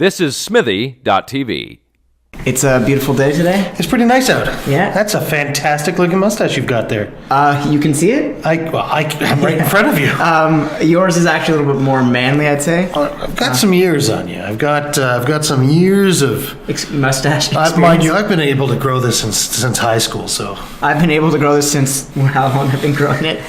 This is Smithy.tv. It's a beautiful day today. It's pretty nice out. Yeah. That's a fantastic looking mustache you've got there. You can see it? I'm right in front of you. Yours is actually a little bit more manly, I'd say. I've got some years on you. I've got some years of mustache experience. mind you, I've been able to grow this since high school. So I've been able to grow this since how long I've been growing it.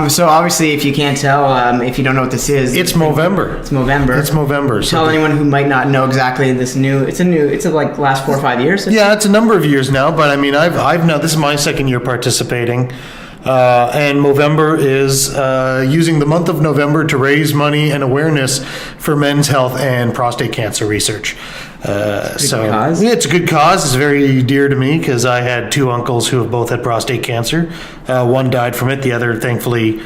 So obviously, if you can't tell, if you don't know what this is, it's Movember. It's Movember. It's Movember. Tell anyone who might not know exactly this new. It's like last 4 or 5 years. Yeah, it's a number of years now, but I mean, I've now, this is my second year participating, and Movember is using the month of November to raise money and awareness for men's health and prostate cancer research. Cause? Yeah, it's a good cause. It's very dear to me because I had two uncles who have both had prostate cancer. One died from it. The other, thankfully,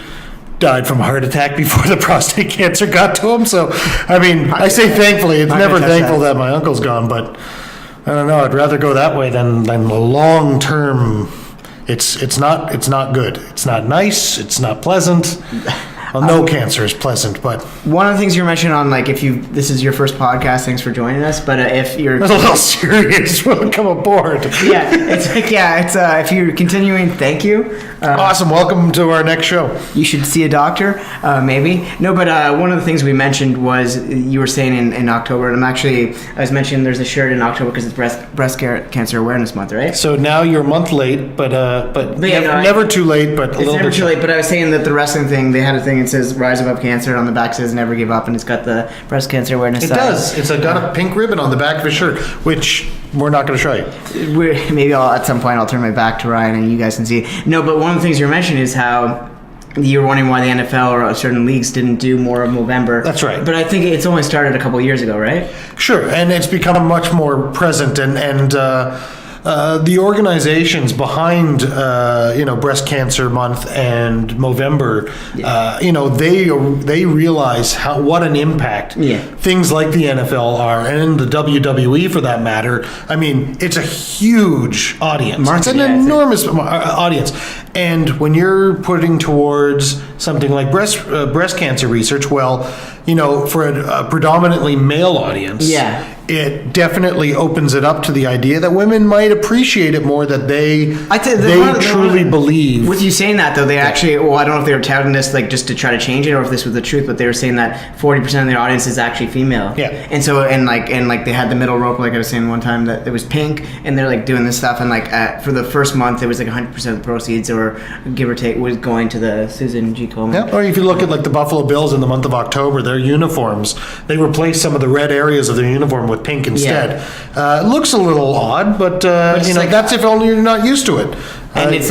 died from a heart attack before the prostate cancer got to him. So, I mean, I say thankfully. It's never thankful that my uncle's gone, but I don't know. I'd rather go that way than the long term. It's not good. It's not nice. It's not pleasant. Well, no cancer is pleasant, but one of the things you mentioned on, like, this is your first podcast, thanks for joining us. But if you're a little serious, welcome aboard. Yeah, it's if you're continuing, thank you. Awesome, welcome to our next show. You should see a doctor, maybe. No, but one of the things we mentioned was you were saying in October, and I was mentioning there's a shirt in October because it's breast cancer awareness month, right? So now you're a month late, but never too late. But it's never too late. But I was saying that the wrestling thing, they had a thing. It says "Rise Above Cancer" on the back. Says "Never Give Up," and it's got the breast cancer awareness. It does. It's got a pink ribbon on the back of his shirt, which we're not going to show you. Maybe at some point I'll turn my back to Ryan and you guys can see. No, but one of the things you mentioned is how you were wondering why the NFL or certain leagues didn't do more of Movember. That's right. But I think it's only started a couple of years ago, right? Sure, and it's become much more present and the organizations behind Breast Cancer Month and Movember, they realize what an impact things like the NFL are, and the WWE for that matter. I mean, it's a huge audience. It's an enormous audience, and when you're putting towards something like breast cancer research, well, for a predominantly male audience, it definitely opens it up to the idea that women might appreciate it more, that they truly believe. With you saying that, though, they actually, well, I don't know if they were touting this like just to try to change it or if this was the truth, but they were saying that 40% of their audience is actually female. Yeah. And so, and they had the middle rope, like I was saying one time, that it was pink, and they're like doing this stuff, and for the first month, it was like 100% of the proceeds, or give or take, was going to the Susan G. Komen. Yeah. Or if you look at like the Buffalo Bills in the month of October, their uniforms, they replaced some of the red areas of their uniform with pink instead. It looks a little odd, but that's if only you're not used to it. And it's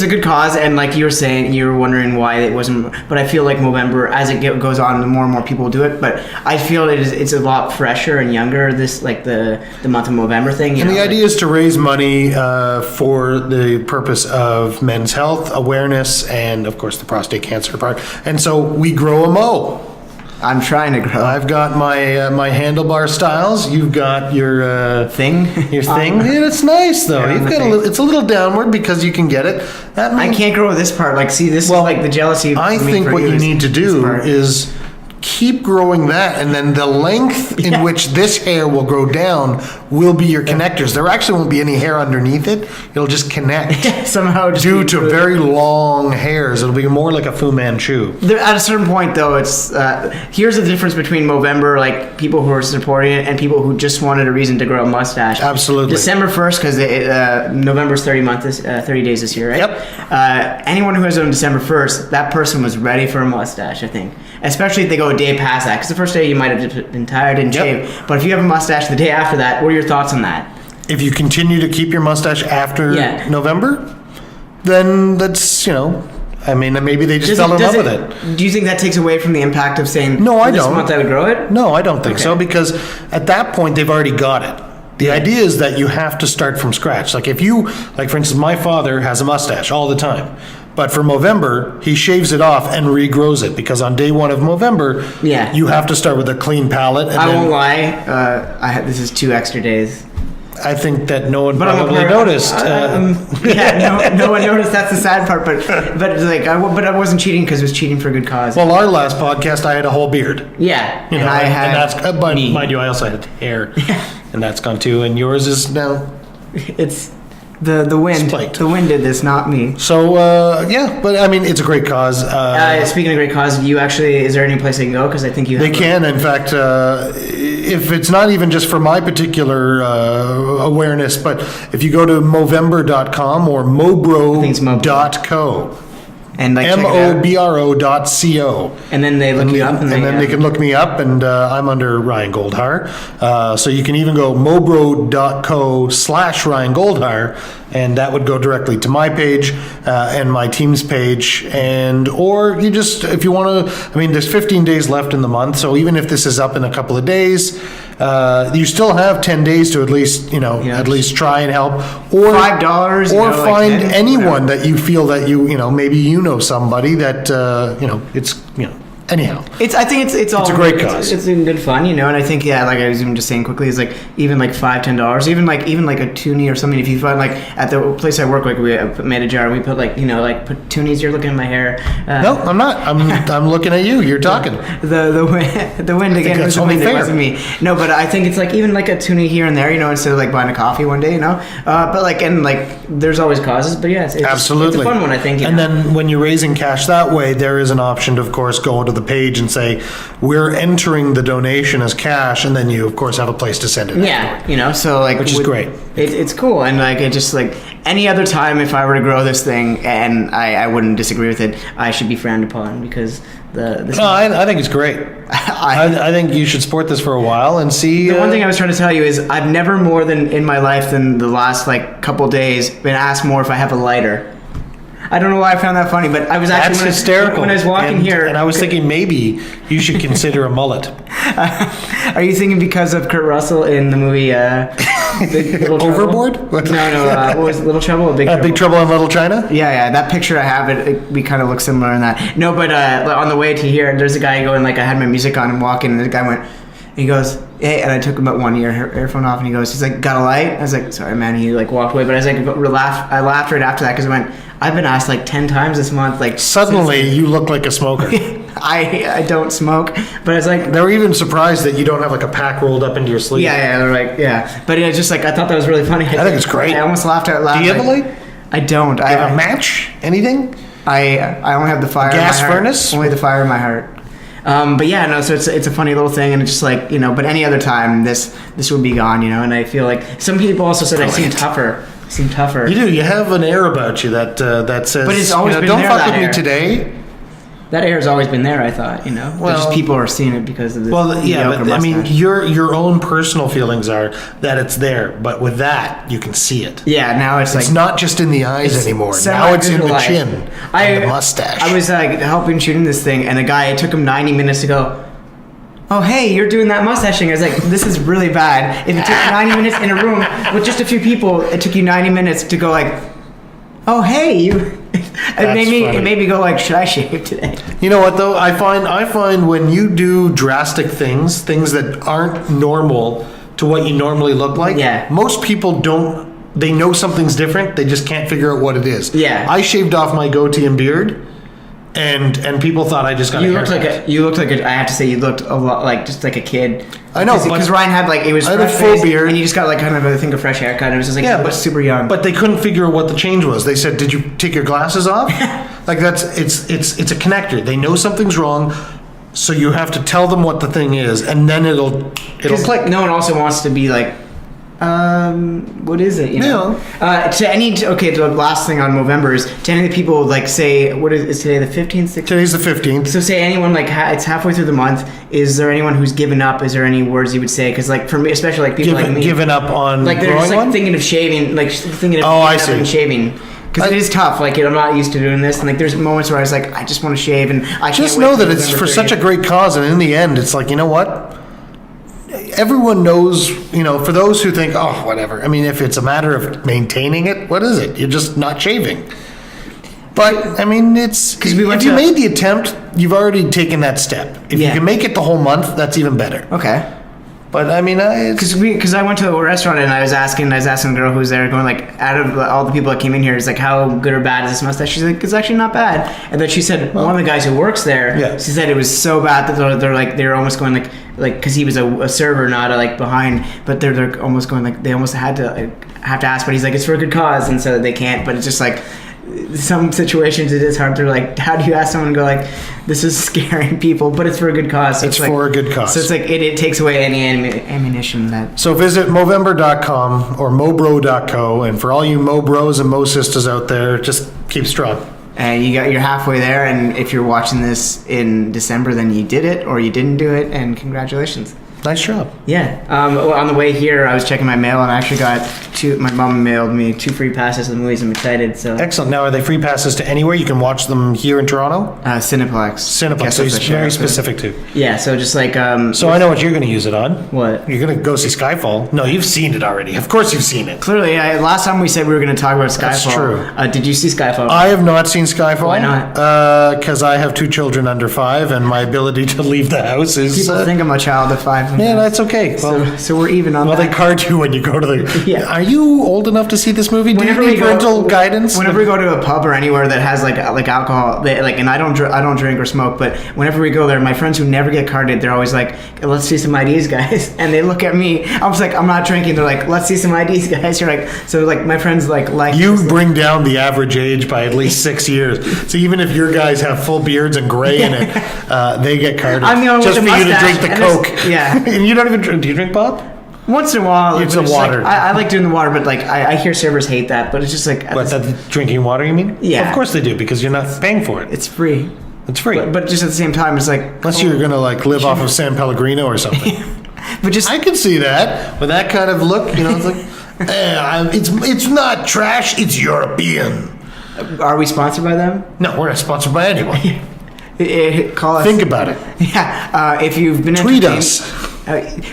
a good cause, and like you were saying, you were wondering why it wasn't. But I feel like Movember, as it goes on, the more and more people will do it. But I feel it's a lot fresher and younger. This like the month of Movember thing. The idea is to raise money for the purpose of men's health awareness, and of course the prostate cancer part. And so we grow a mo. I'm trying to grow. I've got my handlebar styles. You've got your thing. Your thing. It's nice though. You've got it's a little downward because you can get it. I can't grow this part. Like, see, this is like the jealousy. I think what you need to do is keep growing that, and then the length in which this hair will grow down will be your connectors. There actually won't be any hair underneath it. It'll just connect somehow due to very long hairs. It'll be more like a Fu Manchu. At a certain point, though, it's here's the difference between Movember, like people who are supporting it, and people who just wanted a reason to grow a mustache. Absolutely. December 1st, because November's 30 days this year, right? Yep. Anyone who has on December 1st, that person was ready for a mustache, I think. Especially if they go a day past that, because the first day you might have just been tired and shave. But if you have a mustache the day after that, what are your thoughts on that? If you continue to keep your mustache after November, then that's, maybe they just fell in love with it. Do you think that takes away from the impact of saying, no, I don't. This month I would grow it? No, I don't think so, because at that point they've already got it. The idea is that you have to start from scratch. Like for instance, my father has a mustache all the time. But for Movember, he shaves it off and regrows it, because on day one of Movember, you have to start with a clean palate. And I won't lie, this is 2 extra days. I think that no one But I'm a probably part- noticed. no one noticed. That's the sad part. But I wasn't cheating because it was cheating for a good cause. Well, our last podcast, I had a whole beard. Yeah, You and know, I and had that's, but me. mind you, I also had hair, and that's gone too. And yours is now. It's the wind. Spiked. The wind did this, not me. So yeah, but I mean, it's a great cause. Speaking of great cause, is there any place they can go? Because I think you have They can, in fact, if it's not even just for my particular awareness, but if you go to Movember.com or think it's Mobro. Mobro.co, and like check it out. MOBRO.co. And then they look you up, and then they can look me up, and I'm under Ryan Goldhar. So you can even go mobro.co/Ryan Goldhar, and that would go directly to my page and my team's page. Or you just, if you want to, I mean, there's 15 days left in the month, so even if this is up in a couple of days, you still have 10 days to at least, at least try and help. Or $5, or find like anyone that you feel that maybe you know somebody that it's anyhow. I think it's all a great cause. It's in good fun, and I think like I was even just saying quickly, is like even like $5-10, even like a toonie or something. If you find like at the place I work, like we made a jar and we put like put toonies. You're looking at my hair. No, I'm not. I'm looking at you. You're talking. The wind again. It was the wind. It wasn't me. No, but I think it's like even like a toonie here and there, instead of like buying a coffee one day, But like there's always causes. But yeah, it's absolutely it's a fun one, I think. And then when you're raising cash that way, there is an option to, of course, go to the page and say we're entering the donation as cash, and then you of course have a place to send it. Yeah, so like which is great. It's cool, and like it just like any other time if I were to grow this thing, and I wouldn't disagree with it, I should be frowned upon because I think it's great. I think you should support this for a while and see. The one thing I was trying to tell you is I've never more than in my life than the last like couple days been asked more if I have a lighter. I don't know why I found that funny, but I was actually hysterical. When I was walking here, and I was thinking maybe you should consider a mullet. Are you thinking because of Kurt Russell in the movie Big Little Trouble? Overboard? No. What was it, Little Trouble or Big Trouble? Big Trouble in Little China? Yeah. That picture I have, we kind of look similar in that. No, but on the way to here, there's a guy going like I had my music on and walking, and the guy went. He goes, hey, and I took about one earphone off, and he's like, got a light? I was like, sorry, man. He like walked away, but I was like, I laughed right after that because I went, I've been asked like 10 times this month. Like suddenly, you look like a smoker. I don't smoke, but it's like they're even surprised that you don't have like a pack rolled up into your sleeve. Yeah, they're like, yeah. But it's just like I thought that was really funny. I think it's great. I almost laughed out loud. Do you have a light? I don't. Do you have a match? Anything? I only have the fire. Gas in my heart. furnace? Only the fire in my heart. But yeah, no. So it's a funny little thing, and it's just like But any other time, this would be gone, And I feel like some people also said I seem tougher. You do. You have an air about you that says. But it's always been don't there. Don't fuck with me today. That air has always been there, I thought, But just people are seeing it because of the yeah, but mustache. I mean, your own personal feelings are that it's there, but with that, you can see it. Yeah, now it's like... It's not just in the eyes anymore. Now it's in the chin and the mustache. I was helping shooting this thing, and a guy, it took him 90 minutes to go, oh, hey, you're doing that mustache thing. I was like, this is really bad. If it took 90 minutes in a room with just a few people, it took you 90 minutes to go like, oh, hey, you... It made me go like, should I shave today? You know what though? I find when you do drastic things that aren't normal to what you normally look like. Yeah. Most people don't. They know something's different. They just can't figure out what it is. Yeah. I shaved off my goatee and beard, and people thought I just got. You looked like I have to say, you looked a lot like just like a kid. I know, because Ryan had like it was. I had a full beard, and you just got like kind of a fresh haircut. And it was just like but super young. But they couldn't figure out what the change was. They said, "Did you take your glasses off?" Like it's a connector. They know something's wrong, so you have to tell them what the thing is, and then it'll click. No one also wants to be like. What is it? The last thing on Movember is to any of the people like say, what is today, the 15th? 16th? Today's the 15th. So say anyone like it's halfway through the month. Is there anyone who's given up? Is there any words you would say? Because like for me, especially like people like me, given up on like they're just like thinking of shaving, like thinking of and shaving. Because it is tough. Like I'm not used to doing this, and like there's moments where I was like, I just want to shave, and I just know that it's for such a great cause, and in the end, it's like, you know what? Everyone knows, for those who think, oh, whatever. I mean, if it's a matter of maintaining it, what is it? You're just not shaving. But, I mean, it's... Because if you made the attempt, you've already taken that step. If you can make it the whole month, that's even better. Okay. But I mean, because I went to a restaurant and I was asking a girl who was there, going like, out of all the people that came in here, it's like, how good or bad is this mustache? She's like, it's actually not bad. And then she said, one of the guys who works there, she said it was so bad that they're almost going like because he was a server, not behind, but they're almost going like they almost had to ask, but he's like, it's for a good cause, and so they can't. But it's just like, some situations it is hard to like, how do you ask someone to go like, this is scaring people, but it's for a good cause. So it's for a good cause. So it's like it takes away any ammunition that. So visit Movember.com or Mobro.co, and for all you Mobros and Mo sisters out there, just keep strong. And you're halfway there, and if you're watching this in December, then you did it or you didn't do it, and congratulations. Nice job. Yeah. On the way here, I was checking my mail, and I actually got my mom mailed me 2 free passes to the movies. I'm excited. So excellent. Now, are they free passes to anywhere? You can watch them here in Toronto? Cineplex. So it's very specific to. Yeah, so just like... so I know what you're going to use it on. What? You're going to go see Skyfall. No, you've seen it already. Of course you've seen it. Clearly. Last time we said we were going to talk about Skyfall. That's true. Did you see Skyfall? I have not seen Skyfall. Why not? Because I have 2 children under 5, and my ability to leave the house is... People think I'm a child of 5. Yeah, that's okay. Well, so we're even on that. Well, they card you when you go to the... Yeah. Are you old enough to see this movie? Do you need parental guidance? Whenever we go to a pub or anywhere that has like alcohol, and I don't drink or smoke, but whenever we go there, my friends who never get carded, they're always like, let's see some IDs, guys. And they look at me. I was like, I'm not drinking. They're like, let's see some IDs, guys. You're like, so like my friends like you bring down the average age by at least 6 years. So even if your guys have full beards and gray in it, they get carded. I'm the only just with for a you to drink mustache, the Coke. Yeah. And you don't even drink. Do you drink pop? Once in a while. It's a water. Like, I like doing the water, but like I hear servers hate that. But it's just like drinking water. You mean? Yeah. Of course they do, because you're not paying for it. It's free. It's free. But just at the same time, it's like unless you're gonna like live off of San Pellegrino or something. But just I can see that with that kind of look. You know, it's like it's not trash. It's European. Are we sponsored by them? No, we're not sponsored by anyone. Call us. Think about it. Yeah. If you've been tweet us.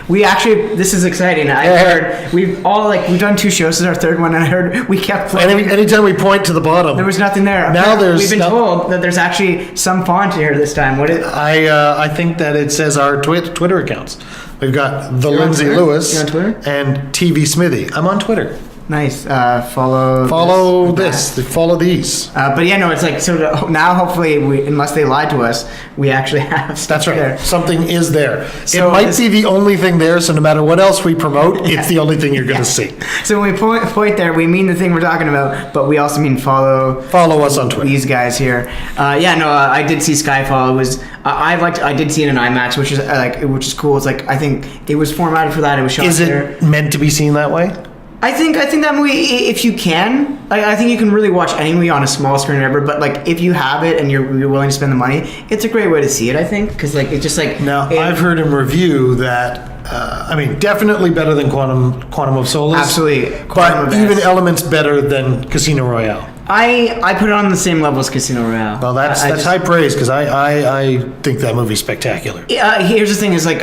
We actually, this is exciting. I heard we've done 2 shows. This is our 3rd one, and I heard we kept playing. And anytime we point to the bottom, there was nothing there. Now we've been told that there's actually some font here this time. What is? I think that it says our Twitter accounts. We've got the Lindsay Lewis You're on Twitter? and TV Smithy. I'm on Twitter. Nice. Follow this. Follow these. But yeah, no, it's like, so now hopefully, unless they lied to us, we actually have stuff. That's right. There. Something is there. So it might be the only thing there, so no matter what else we promote, it's the only thing you're going to see. So when we point there, we mean the thing we're talking about, but we also mean follow us on Twitter. These guys here. I did see Skyfall. It was I did see it in IMAX, which is cool. It's like, I think it was formatted for that. It was shot there. Is it meant to be seen that way? I think that movie, if you can, I think you can really watch any movie on a small screen or whatever. But like, if you have it and you're willing to spend the money, it's a great way to see it. I think, because like, it's just like. Now, I've heard in review that definitely better than Quantum of Solace. Absolutely, but even elements better than Casino Royale. I put it on the same level as Casino Royale. Well, that's high praise, because I think that movie's spectacular. Here's the thing: is like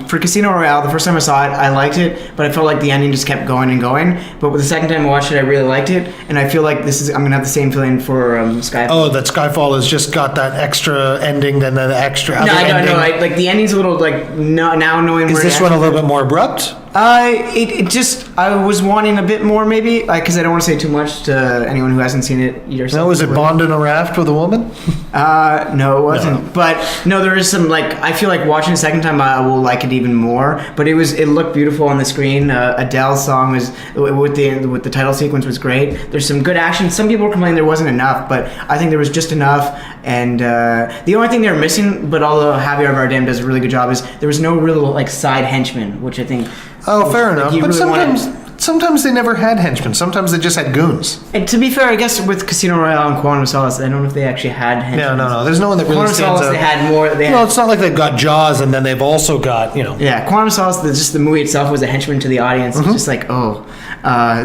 for Casino Royale, the first time I saw it, I liked it, but I felt like the ending just kept going and going. But with the second time I watched it, I really liked it, and I feel like I'm gonna have the same feeling for Skyfall. Oh, that Skyfall has just got that extra ending than the extra other ending. No. Like the ending's a little like now knowing. Is this one a little bit more abrupt? It just, I was wanting a bit more, maybe, because I don't want to say too much to anyone who hasn't seen it yourself. No, was it Bond in a raft with a woman? No, it wasn't. No. But no, there is some, like, I feel like watching the second time I will like it even more. But it looked beautiful on the screen. Adele's song was with the title sequence was great. There's some good action. Some people were complaining there wasn't enough, but I think there was just enough. And the only thing they were missing, but although Javier Bardem does a really good job, is there was no real like side henchman, which I think. Oh, fair enough. But really sometimes they never had henchmen. Sometimes they just had goons. And to be fair, I guess with Casino Royale and Quantum of Solace, I don't know if they actually had henchmen. No. There's no one that really Quantum stands of Solace, out. they had more. It's not like they've got Jaws and then they've also got, Yeah, Quantum of Solace, just the movie itself was a henchman to the audience. It's just like,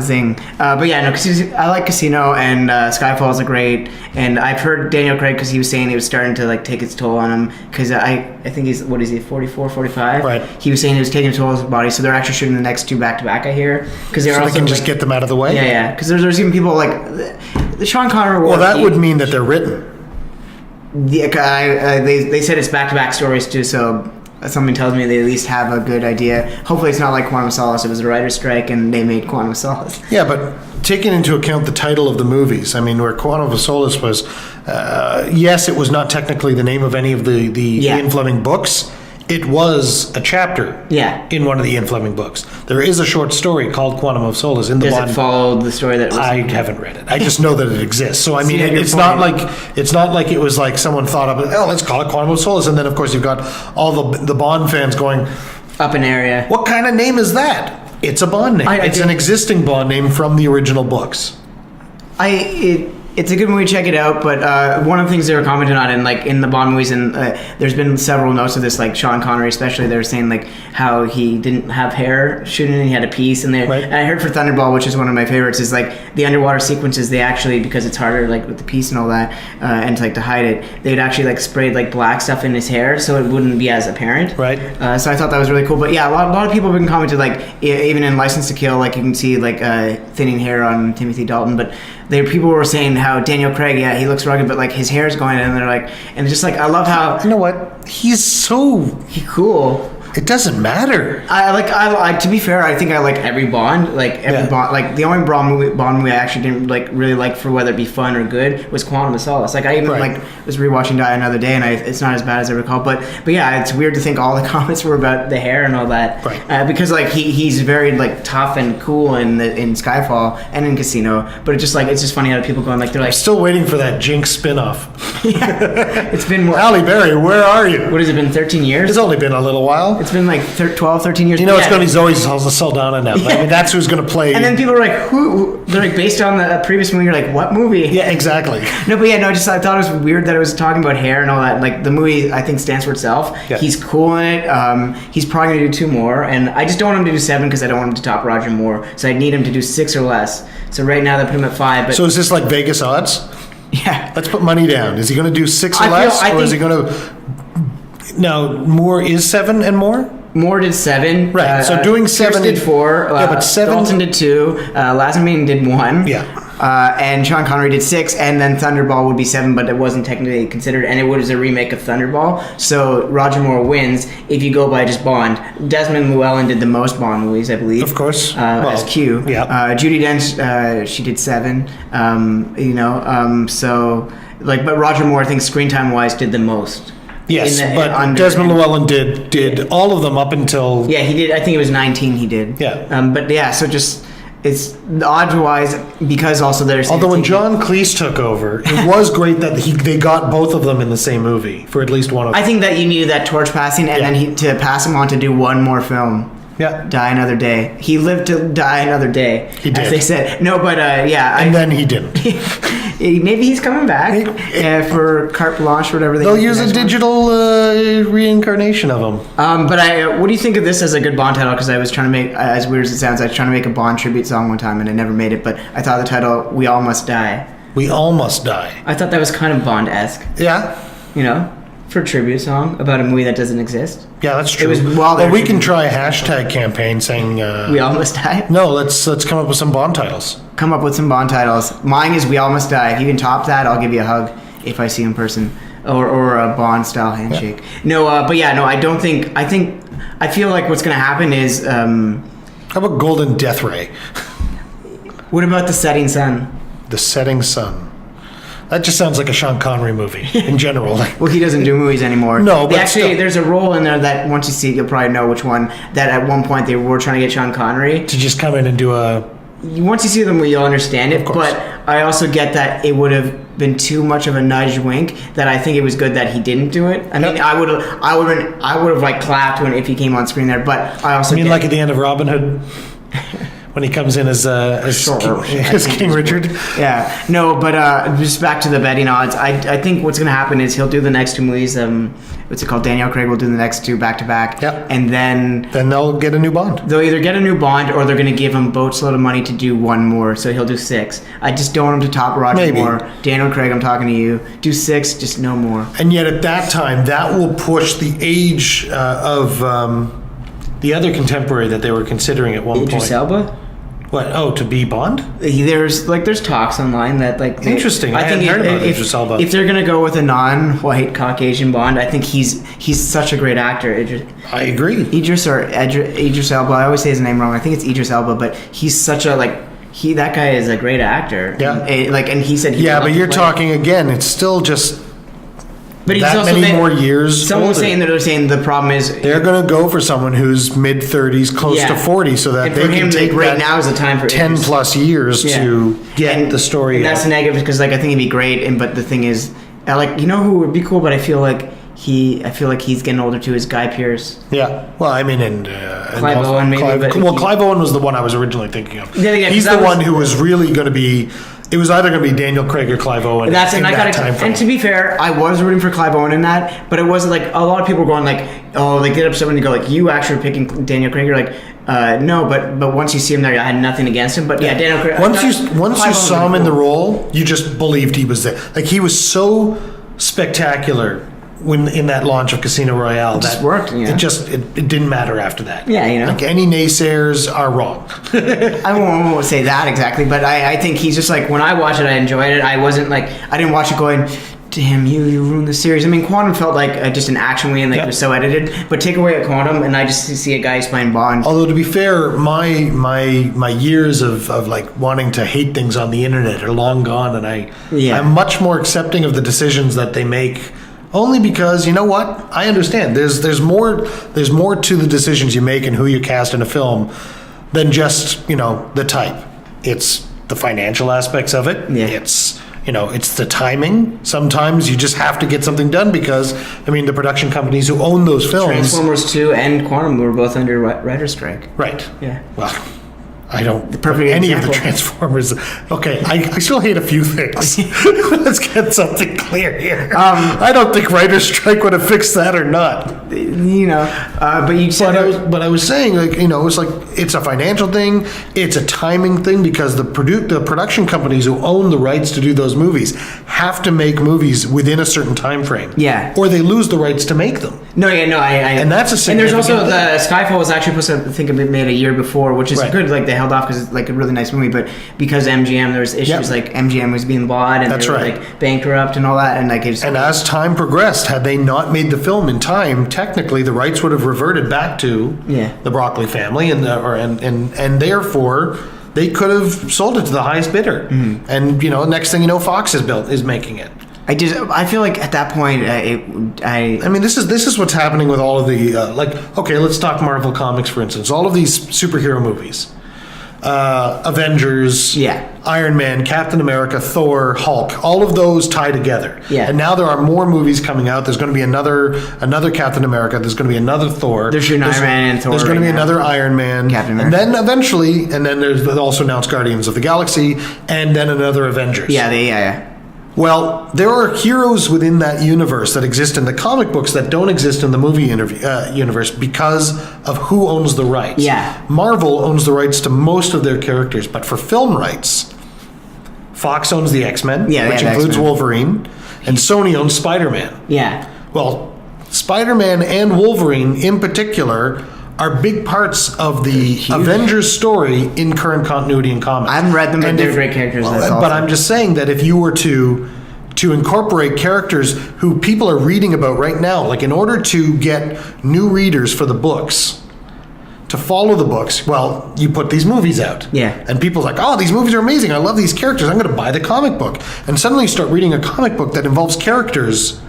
zing. But yeah, no, I like Casino, and Skyfall is great. And I've heard Daniel Craig, because he was saying it was starting to like take its toll on him, because I think he's, 44, 45? Right. He was saying it was taking a toll on his body, so they're actually shooting the next 2 back-to-back, I hear. So they can just get them out of the way? Yeah, because there's even people like the Sean Connery. Well, that would mean that they're written. Yeah, they said it's back-to-back stories too, so something tells me they at least have a good idea. Hopefully it's not like Quantum of Solace. It was a writer's strike and they made Quantum of Solace. Yeah, but taking into account the title of the movies, I mean, where Quantum of Solace was, yes, it was not technically the name of any of the Ian Fleming books. It was a chapter in one of the Ian Fleming books. There is a short story called Quantum of Solace in the Does it follow the story that was... I haven't read it. I just know that it exists. So I mean, it's not like it was like someone thought of it. Oh, let's call it Quantum of Solace, and then of course you've got all the Bond fans going up in area. What kind of name is that? It's a Bond name. It's an existing Bond name from the original books. It's a good movie, check it out, but one of the things they were commenting on in the Bond movies, and there's been several notes of this, like Sean Connery especially, they were saying like how he didn't have hair shooting and he had a piece, and and I heard for Thunderball, which is one of my favorites, is like the underwater sequences, they actually, because it's harder like with the piece and all that, and to hide it, they'd actually like sprayed like black stuff in his hair so it wouldn't be as apparent. Right. So I thought that was really cool, but yeah, a lot of people have been commenting, like even in License to Kill, like you can see like thinning hair on Timothy Dalton, but people were saying how Daniel Craig, he looks rugged, but like his hair's going in, and they're like, and just like I love how, you know what, he's cool. It doesn't matter. I to be fair, I think I like every Bond. Bond. Like the only Bond movie I actually didn't really like for whether it be fun or good was Quantum of Solace. Like I even was rewatching Die Another Day, and it's not as bad as I recall. But yeah, it's weird to think all the comments were about the hair and all that. Right. Because like he's very like tough and cool in Skyfall and in Casino. But it's just funny how people going like they're like still waiting for that Jinx spinoff. It's been what? Halle Berry, where are you? What has it been? 13 years? It's only been a little while. It's been like 12, 13 years. You know, it's going to be Zoe Saldana now. I mean, that's who's going to play. And then people are like, who? They're like, based on the previous movie. You're like, what movie? Yeah, exactly. No, but I thought it was weird that it was talking about hair and all that. Like, the movie, I think, stands for itself. Yeah. He's cool in it. He's probably going to do 2 more. And I just don't want him to do 7 because I don't want him to top Roger Moore. So I need him to do 6 or less. So right now they put him at 5. But so is this like Vegas odds? Yeah. Let's put money down. Is he going to do 6 or less? Or is he going to... No, Moore is 7 and more? Moore did 7. Right. So doing 7 did 4. But 7. Dalton did 2. Lazenby did 1. Yeah. And Sean Connery did 6, and then Thunderball would be 7, but it wasn't technically considered, and it was a remake of Thunderball. So Roger Moore wins if you go by just Bond. Desmond Llewellyn did the most Bond movies, I believe. Of course. As Q. Yeah. Judi Dench, she did 7. So like, but Roger Moore, I think screen time wise, did the most. Yes, but Desmond Llewellyn did all of them up until... Yeah, he did. I think it was 19 he did. Yeah. But yeah, so just... It's odds-wise, because also there's... Although when John Cleese took over, it was great that they got both of them in the same movie, for at least one of them. I think that you needed that torch passing, and then to pass him on to do one more film. Yeah. Die Another Day. He lived to die another day. He did. As they said. No, but yeah. And then he didn't. Maybe he's coming back for carte blanche or whatever. They'll use a digital reincarnation of him. But what do you think of this as a good Bond title? Because I was trying to make, as weird as it sounds, I was trying to make a Bond tribute song one time and I never made it. But I thought the title, We All Must Die. We All Must Die. I thought that was kind of Bond-esque. Yeah. You know? For a tribute song about a movie that doesn't exist. Yeah, that's true. It was well, we can try a hashtag campaign saying... We All Must Die? No, let's come up with some Bond titles. Come up with some Bond titles. Mine is We All Must Die. If you can top that, I'll give you a hug if I see you in person. Or a Bond-style handshake. Yeah. No, but yeah, no, I don't think... I feel like what's going to happen is... How about Golden Death Ray? What about The Setting Sun? The Setting Sun. That just sounds like a Sean Connery movie in general. Well, he doesn't do movies anymore. No, but actually, there's a role in there that once you see it, you'll probably know which one. That at one point they were trying to get Sean Connery to just come in and do a. Once you see the movie, you'll understand it. But I also get that it would have been too much of a nudge wink. That I think it was good that he didn't do it. I mean, I would have like clapped if he came on screen there. But I also like at the end of Robin Hood. When he comes in as King Richard. Yeah. No, but just back to the betting odds. I think what's going to happen is he'll do the next 2 movies. What's it called? Daniel Craig will do the next 2 back-to-back. Yep. And then they'll get a new Bond. They'll either get a new Bond or they're going to give him boat's load of money to do 1 more. So he'll do 6. I just don't want him to top Roger Moore. Daniel Craig, I'm talking to you. Do 6, just no more. And yet at that time, that will push the age of the other contemporary that they were considering at one point. Idris Elba? What? Oh, to be Bond? There's talks online that like Interesting. I hadn't heard about Idris Elba. If they're gonna go with a non-white Caucasian Bond, I think he's such a great actor. I agree. Idris Elba. I always say his name wrong. I think it's Idris Elba, but he's such a that guy is a great actor. Yeah. And he said he but you're talking again. It's still just. But that also many more years. Someone was older. saying the problem is they're going to go for someone who's mid 30s, close to 40, so that and they for can him, take right that now is the time for 10 Idris. plus years to get the story. And that's negative because I think he'd be great. But the thing is, who would be cool? But I feel like he's getting older too. Is Guy Pearce? Yeah. Well, I mean, Clive Owen maybe. Clive Owen was the one I was originally thinking of. Yeah, he's the one who was really going to be. It was either going to be Daniel Craig or Clive Owen. And to be fair, I was rooting for Clive Owen in that, but it wasn't like a lot of people were going like, oh, they get upset when you go like, you actually are picking Daniel Craig. You're like, no, but once you see him there, I had nothing against him. But yeah, Daniel Craig. Once you saw him in the role, you just believed he was there. Like he was so spectacular when in that launch of Casino Royale, just worked. Yeah. It didn't matter after that. Yeah, like any naysayers are wrong. I won't say that exactly, but I think he's just like when I watched it, I enjoyed it. I wasn't like I didn't watch it going, damn, you ruined the series. I mean, Quantum felt like just an action movie and it was so edited. But take away a Quantum, and I just see a guy who's playing Bond. Although to be fair, my years of like wanting to hate things on the internet are long gone, and I'm much more accepting of the decisions that they make. Only because, you know what? I understand. There's more to the decisions you make and who you cast in a film than just, the type. It's the financial aspects of it. Yeah. It's the timing. Sometimes you just have to get something done because, the production companies who own those films. Transformers 2 and Quantum were both under writer's strike. Right. Yeah. Well, I don't any of the Transformers. Okay, I still hate a few things. Let's get something clear here. I don't think writer's strike would have fixed that or not. But you said. But I was saying, it's like it's a financial thing, it's a timing thing because the production companies who own the rights to do those movies have to make movies within a certain time frame. Yeah. Or they lose the rights to make them. And that's a significant. And there's also the Skyfall was actually supposed to think of it made a year before, which is good. Like they held off because it's like a really nice movie, but because MGM, there was issues like MGM was being bought and they were like bankrupt and all that, and like and as time progressed, had they not made the film in time, technically the rights would have reverted back to the Broccoli family, and therefore they could have sold it to the highest bidder. Mm-hmm. And next thing you know, Fox is making it. I feel like at that point, this is what's happening with all of the okay, let's talk Marvel Comics for instance. All of these superhero movies, Avengers, Iron Man, Captain America, Thor, Hulk, all of those tie together. Yeah. And now there are more movies coming out. There's going to be another Captain America. There's going to be another Thor. There's Iron Man and Thor. There's going to be another Iron Man. Captain America. And then eventually, there's also announced Guardians of the Galaxy, and then another Avengers. Yeah. Well, there are heroes within that universe that exist in the comic books that don't exist in the movie universe because of who owns the rights. Yeah. Marvel owns the rights to most of their characters, but for film rights, Fox owns the X-Men, which includes X-Men. Wolverine, and Sony owns Spider-Man. Yeah. Well, Spider-Man and Wolverine in particular are big parts of the Avengers story in current continuity in comics. I haven't read them, but they're great characters. But I'm just saying that if you were to incorporate characters who people are reading about right now, like in order to get new readers for the books, to follow the books, well, you put these movies out. Yeah. And people's like, oh, these movies are amazing. I love these characters. I'm going to buy the comic book. And suddenly you start reading a comic book that involves characters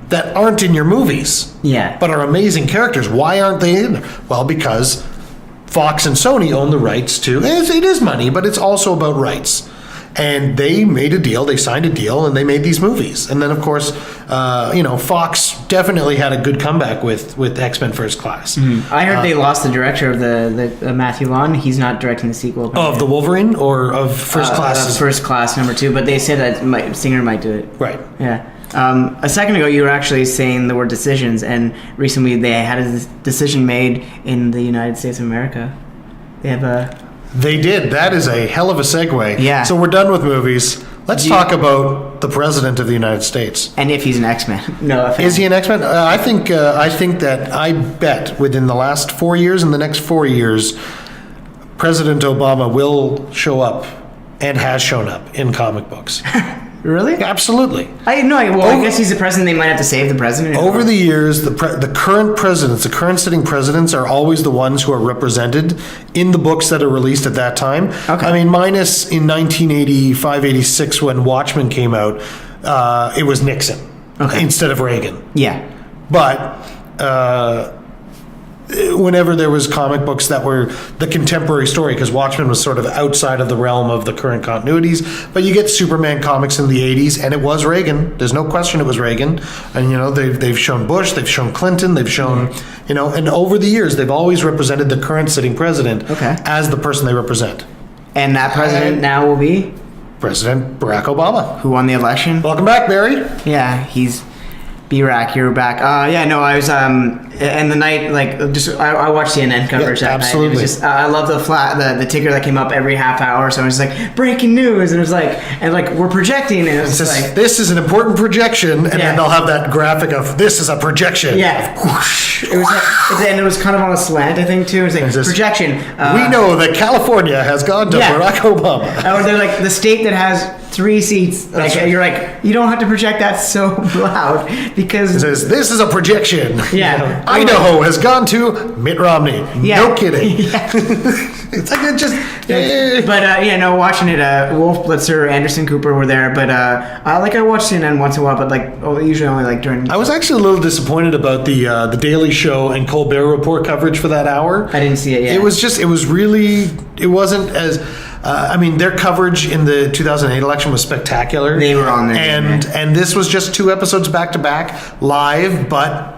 that aren't in your movies, but are amazing characters. Why aren't they in there? Well, because Fox and Sony own the rights to, it is money, but it's also about rights. And they made a deal, they signed a deal, and they made these movies. And then, of course, Fox definitely had a good comeback with X-Men First Class. Mm-hmm. I heard they lost the director of the Matthew Vaughn. He's not directing the sequel. Of the Wolverine or of First Class? First Class #2, but they said that Singer might do it. Right. Yeah. A second ago, you were actually saying the word decisions, and recently they had a decision made in the United States of America. They did. That is a hell of a segue. Yeah. So we're done with movies. Let's talk about the President of the United States. And if he's an X-Men. No offense. Is he an X-Men? I think that I bet within the last 4 years and the next 4 years, President Obama will show up and has shown up in comic books. Really? Absolutely. I guess he's the president. They might have to save the president. Over the years, the current presidents, the current sitting presidents, are always the ones who are represented in the books that are released at that time. Okay. I mean, minus in 1985, 86, when Watchmen came out, it was Nixon instead of Reagan. Yeah. But whenever there was comic books that were the contemporary story, because Watchmen was sort of outside of the realm of the current continuities, but you get Superman comics in the 80s, and it was Reagan. There's no question it was Reagan. And, they've shown Bush, they've shown Clinton, they've shown, and over the years, they've always represented the current sitting president as the person they represent. And that president now will be? President Barack Obama. Who won the election? Welcome back, Barry. Yeah, he's... B-Rack, you're back. I was, and the night, I watched CNN coverage that night. It was just, I love the ticker that came up every half hour, so it was like, breaking news, and it was like, we're projecting, and it was just like... This is an important projection, and then they'll have that graphic of, this is a projection. Yeah. Whoosh. It was like, and it was kind of on a slant, I think, too. It was like, projection. We know that California has gone to Barack Obama. Or they're like, the state that has 3 seats, you're like, you don't have to project that so loud, because... It says, this is a projection. Yeah. Idaho has gone to Mitt Romney. Yeah. No kidding. Yeah. It's like it just... But, watching it, Wolf Blitzer, Anderson Cooper were there, but I watch CNN once in a while, but usually only during... I was actually a little disappointed about the Daily Show and Colbert Report coverage for that hour. I didn't see it yet. It wasn't as... their coverage in the 2008 election was spectacular. They were on there. And this was just 2 episodes back to back, live, but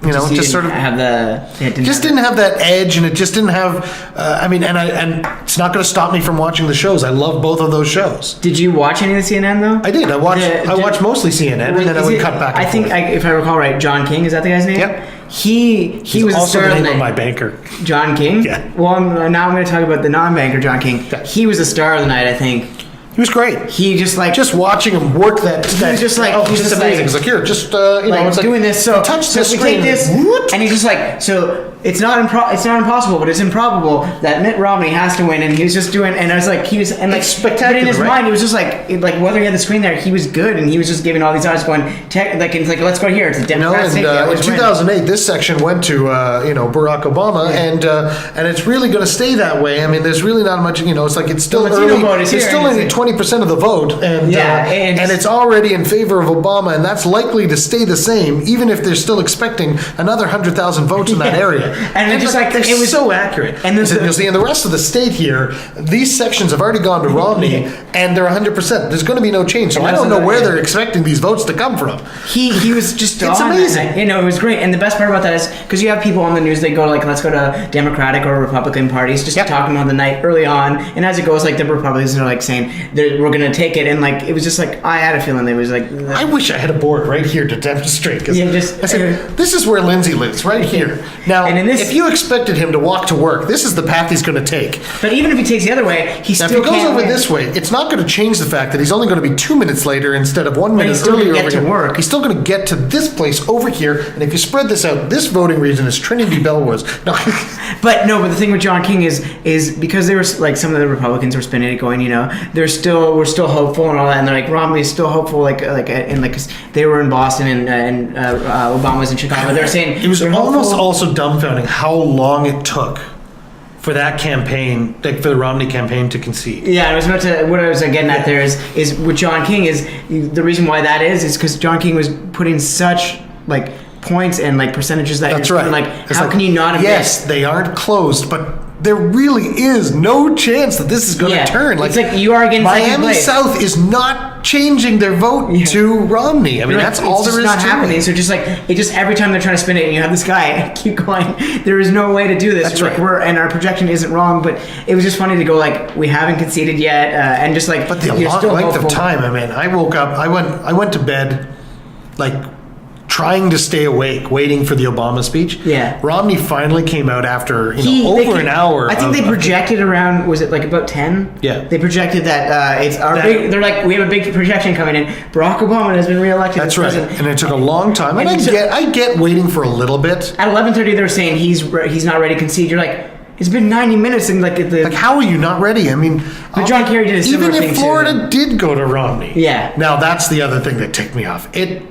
didn't have that edge, and it just didn't have. And it's not going to stop me from watching the shows. I love both of those shows. Did you watch any of the CNN though? I did. I watched mostly CNN, and then I would cut back. If I recall right, John King, is that the guy's name? Yep. He was also the name of my banker. John King? Yeah. Well, now I'm going to talk about the non-banker John King. Yeah. He was the star of the night, I think. He was great. He just watching him work that. He was just like, he's just amazing. He's like, here, just it's doing this. So touch the we screen. take this, and he's just like, so it's not impossible, but it's improbable that Mitt Romney has to win, and he was just doing, and I was like, it's spectacular. But in his mind, it was just like whether he had the screen there, he was good, and he was just giving all these odds, going, let's go here. It's a Democrat state. In 2008, this section went to Barack Obama, and it's really going to stay that way. I mean, there's really not much. It's like it's still early. It's still only 20% of the vote, and it's already in favor of Obama, and that's likely to stay the same, even if they're still expecting another 100,000 votes in that area. And it's just it was so accurate. And you'll see in the rest of the state here, these sections have already gone to Romney, and they're 100%. There's going to be no change. So I don't know where they're expecting these votes to come from. He was just it's amazing. It was great. And the best part about that is because you have people on the news, they go let's go to Democratic or Republican parties, just talking about the night early on. And as it goes, the Republicans are saying we're going to take it, and it was just I had a feeling it was I wish I had a board right here to demonstrate. I said, this is where Lindsay lives, right here. Now, if you expected him to walk to work, this is the path he's going to take. But even if he takes the other way, if he goes over this way, it's not going to change the fact that he's only going to be 2 minutes later instead of 1 minute earlier over here. Work. He's still going to get to this place over here, and if you spread this out, this voting region is Trinity Bellwoods. No. But the thing with John King is because there was some of the Republicans were spinning it, going, we're still hopeful and all that, and they're Romney's still hopeful, cause they were in Boston and Obama was in Chicago. They're saying it was almost also dumbfounding how long it took for that campaign, for the Romney campaign to concede. Yeah, what I was getting at there is with John King is the reason why that is because John King was putting such points and percentages that that's right. How can you not have they aren't closed, but there really is no chance that this is going to turn. You are getting Miami South is not changing their vote to Romney. I mean, that's all there is not to happening. it. So just every time they're trying to spin it, and you have this guy keep going. There is no way to do this. That's right. And our projection isn't wrong, but it was just funny to go we haven't conceded yet, and just But the length of time. I mean, I woke up. I went to bed, trying to stay awake, waiting for the Obama speech. Yeah. Romney finally came out after over an hour. I think they projected around, was it about 10? Yeah. They projected that it's our big, they're we have a big projection coming in. Barack Obama has been reelected. That's right. And it took a long time. And I get waiting for a little bit. At 11:30 they were saying he's not ready to concede. You're It's been 90 minutes and like how are you not ready? I mean, but John Kerry did a similar even thing if too. Florida did go to Romney. Yeah. Now that's the other thing that ticked me off. It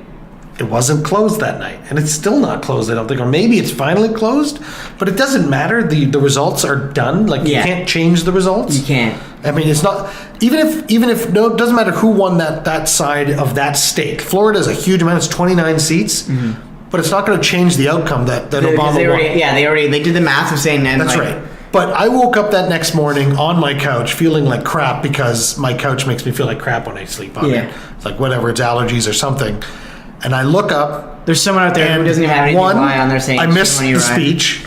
wasn't closed that night, and it's still not closed. I don't think, or maybe it's finally closed, but it doesn't matter. The results are done. Like you can't change the results. You can't. I mean, it's not even if no, it doesn't matter who won that side of that state. Florida's a huge amount. It's 29 seats. Mm-hmm. But it's not going to change the outcome that Obama won. They did the math of saying that. That's right. But I woke up that next morning on my couch feeling like crap because my couch makes me feel like crap when I sleep on it. It's like whatever, it's allergies or something. And I look up. There's someone out there who doesn't even have anything to lie on there saying I missed the speech.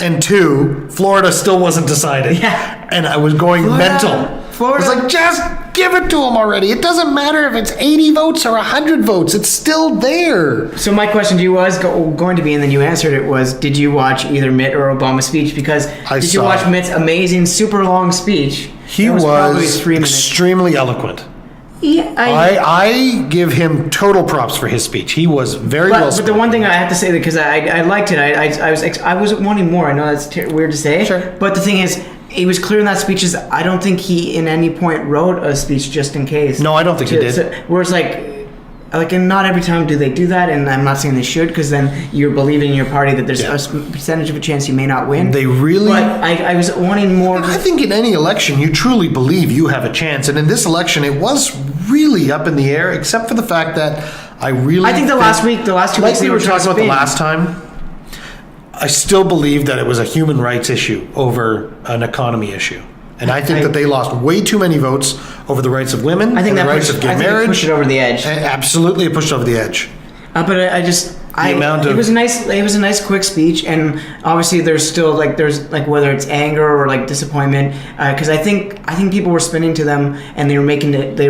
And 2, Florida still wasn't decided. Yeah. And I was going mental. Florida. I was like, just give it to them already. It doesn't matter if it's 80 votes or 100 votes. It's still there. So my question to you was going to be, and then you answered it, was did you watch either Mitt or Obama's speech? Because did you watch Mitt's amazing, super long speech? He was probably 3 minutes. Extremely eloquent. Yeah, I give him total props for his speech. He was very well spoken. But the one thing I have to say, because I liked it, I was wanting more. I know that's weird to say. Sure. But the thing is, it was clear in that speech is I don't think he in any point wrote a speech just in case. No, I don't think he did. Where it's like, and not every time do they do that, and I'm not saying they should, because then you're believing in your party that there's a percentage of a chance you may not win. They really... But I was wanting more... I think in any election, you truly believe you have a chance, and in this election, it was really up in the air, except for the fact that I think the last 2 weeks... Like we were talking about the last time, I still believe that it was a human rights issue over an economy issue. And I think that they lost way too many votes over the rights of women, I think the rights of gay marriage. It pushed it over the edge. Absolutely, it pushed over the edge. But it was a nice quick speech, and obviously there's whether it's anger or disappointment, because I think people were spinning to them, and they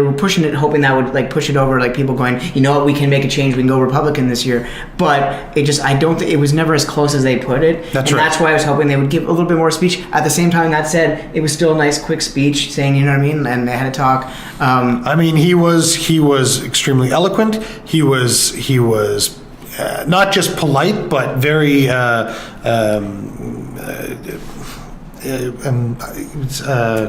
were pushing it, hoping that would push it over, people going, you know what, we can make a change, we can go Republican this year. But I don't think it was never as close as they put it. That's right. That's why I was hoping they would give a little bit more speech. At the same time, that said, it was still a nice quick speech saying, you know what I mean, and they had to talk. He was extremely eloquent. He was not just polite, but very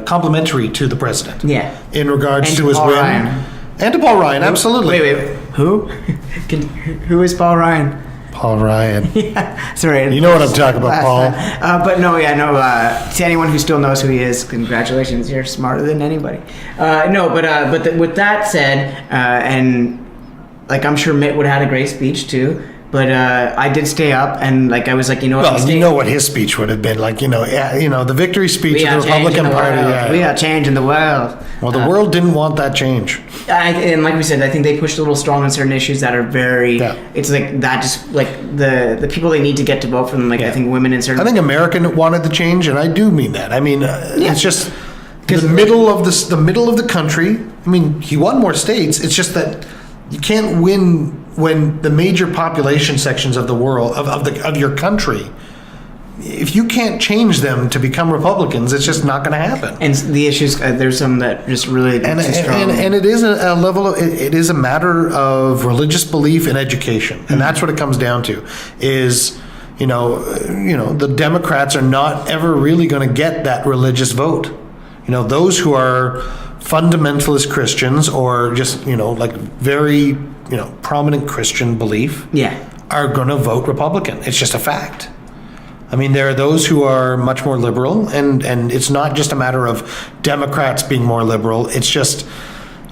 complimentary to the president. Yeah. In regards and to his Paul win. Ryan. And to Paul Ryan, absolutely. Wait. Who? Who is Paul Ryan? Paul Ryan. Yeah, sorry. You know what I'm talking about, Paul. But no, to anyone who still knows who he is, congratulations. You're smarter than anybody. With that said, and I'm sure Mitt would have had a great speech too. But I did stay up, and I was like, you know what? Well, you know what his speech would have been like. The victory speech of the Republican Party. Yeah. We are changing the world. Well, the world didn't want that change. And like we said, I think they pushed a little strong on certain issues that are very. Yeah. It's that just the people they need to get to vote for them. I think women in certain. I think American wanted the change, and I do mean that. I mean, it's just the middle of the country. I mean, he won more states. It's just that you can't win when the major population sections of the world of your country, if you can't change them to become Republicans, it's just not going to happen. And the issues, there's some that just really too strong. And it is a level of it is a matter of religious belief and education, and that's what it comes down to. Is the Democrats are not ever really going to get that religious vote. Those who are fundamentalist Christians or just very prominent Christian belief are going to vote Republican. It's just a fact. I mean, there are those who are much more liberal, and it's not just a matter of Democrats being more liberal. It's just,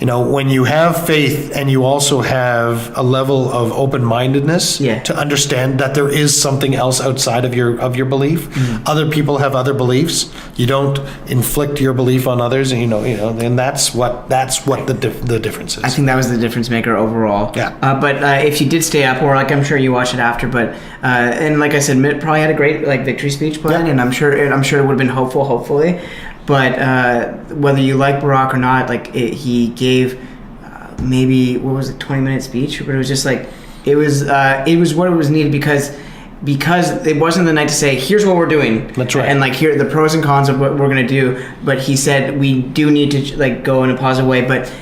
when you have faith and you also have a level of open-mindedness to understand that there is something else outside of your belief. Mm-hmm. Other people have other beliefs. You don't inflict your belief on others, and and that's what the difference is. I think that was the difference maker overall. Yeah. But if you did stay up, or I'm sure you watched it after, but and like I said, Mitt probably had a great victory speech planned, and I'm sure it would have been hopeful, hopefully. But whether you like Barack or not, he gave maybe 20-minute speech, but it was just it was what it was needed, because because it wasn't the night to say, here's what we're doing. That's right. And like here are the pros and cons of what we're going to do. But he said we do need to like go in a positive way. But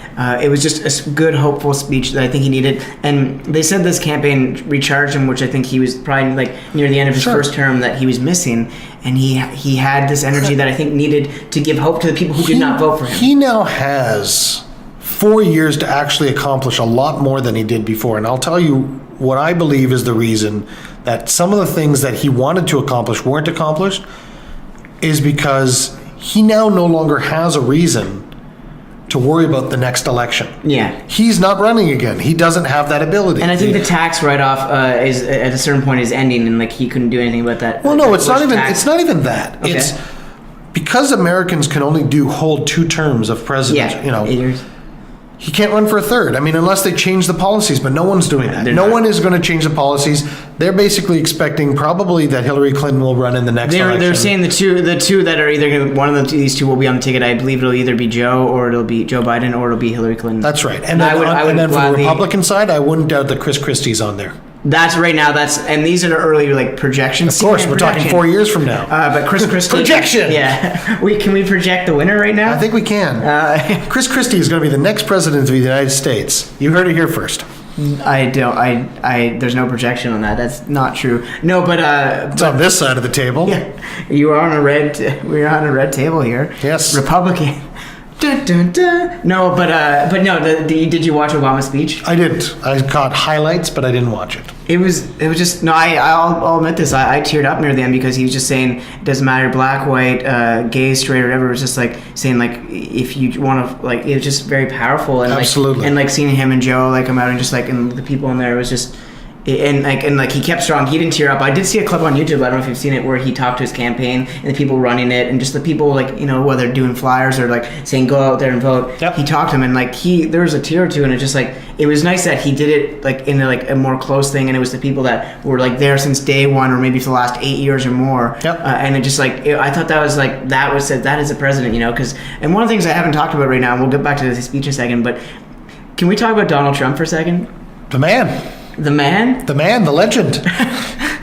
it was just a good, hopeful speech that I think he needed. And they said this campaign recharged him, which I think he was probably like near the end of his first term that he was missing. And he had this energy that I think needed to give hope to the people who did not vote for him. He now has 4 years to actually accomplish a lot more than he did before. And I'll tell you what I believe is the reason that some of the things that he wanted to accomplish weren't accomplished is because he now no longer has a reason to worry about the next election. Yeah. He's not running again. He doesn't have that ability. And I think the tax write-off is at a certain point is ending, and like he couldn't do anything about that. Well, no, it's not even. Tax. It's not even that. Okay. It's because Americans can only hold 2 terms of president. Yeah, 8 years. He can't run for a third. I mean, unless they change the policies, but no one's doing that. They're No not. one is going to change the policies. They're basically expecting probably that Hillary Clinton will run in the next election. They're saying the two that are either going to, one of these two will be on the ticket. I believe it'll either be Joe or it'll be Joe Biden or it'll be Hillary Clinton. That's right. And I then, would and then from the gladly- Republican side, I wouldn't doubt that Chris Christie's on there. That's right now. And these are early like projections. Of course, we're talking 4 years from now. But Chris Christie. Projection! Yeah. Can we project the winner right now? I think we can. Chris Christie is going to be the next president of the United States. You heard it here first. I don't. There's no projection on that. That's not true. No, but It's on this side of the table. yeah, you are on a red. We're on a red table here. Yes. Republican. Dun, dun, dun. No, but no. Did you watch Obama's speech? I didn't. I caught highlights, but I didn't watch it. It was just no. I'll admit this. I teared up near the end because he was just saying it doesn't matter black, white, gay, straight, or whatever. It was just like saying like if you want to like it was just very powerful and Absolutely. like, and like seeing him and Joe like come out and just like and the people in there it was just. And like he kept strong. He didn't tear up. I did see a clip on YouTube. I don't know if you've seen it, where he talked to his campaign and the people running it, and just the people like whether doing flyers or like saying go out there and vote. Yep. He talked to them, and like there was a tear or two, and it just like it was nice that he did it like in a more close thing, and it was the people that were like there since day one or maybe for the last 8 years or more. Yep. And it just like I thought that was like that is a president, because and one of the things I haven't talked about right now, and we'll get back to the speech in a second, but can we talk about Donald Trump for a second? The man. The man? The man, the legend.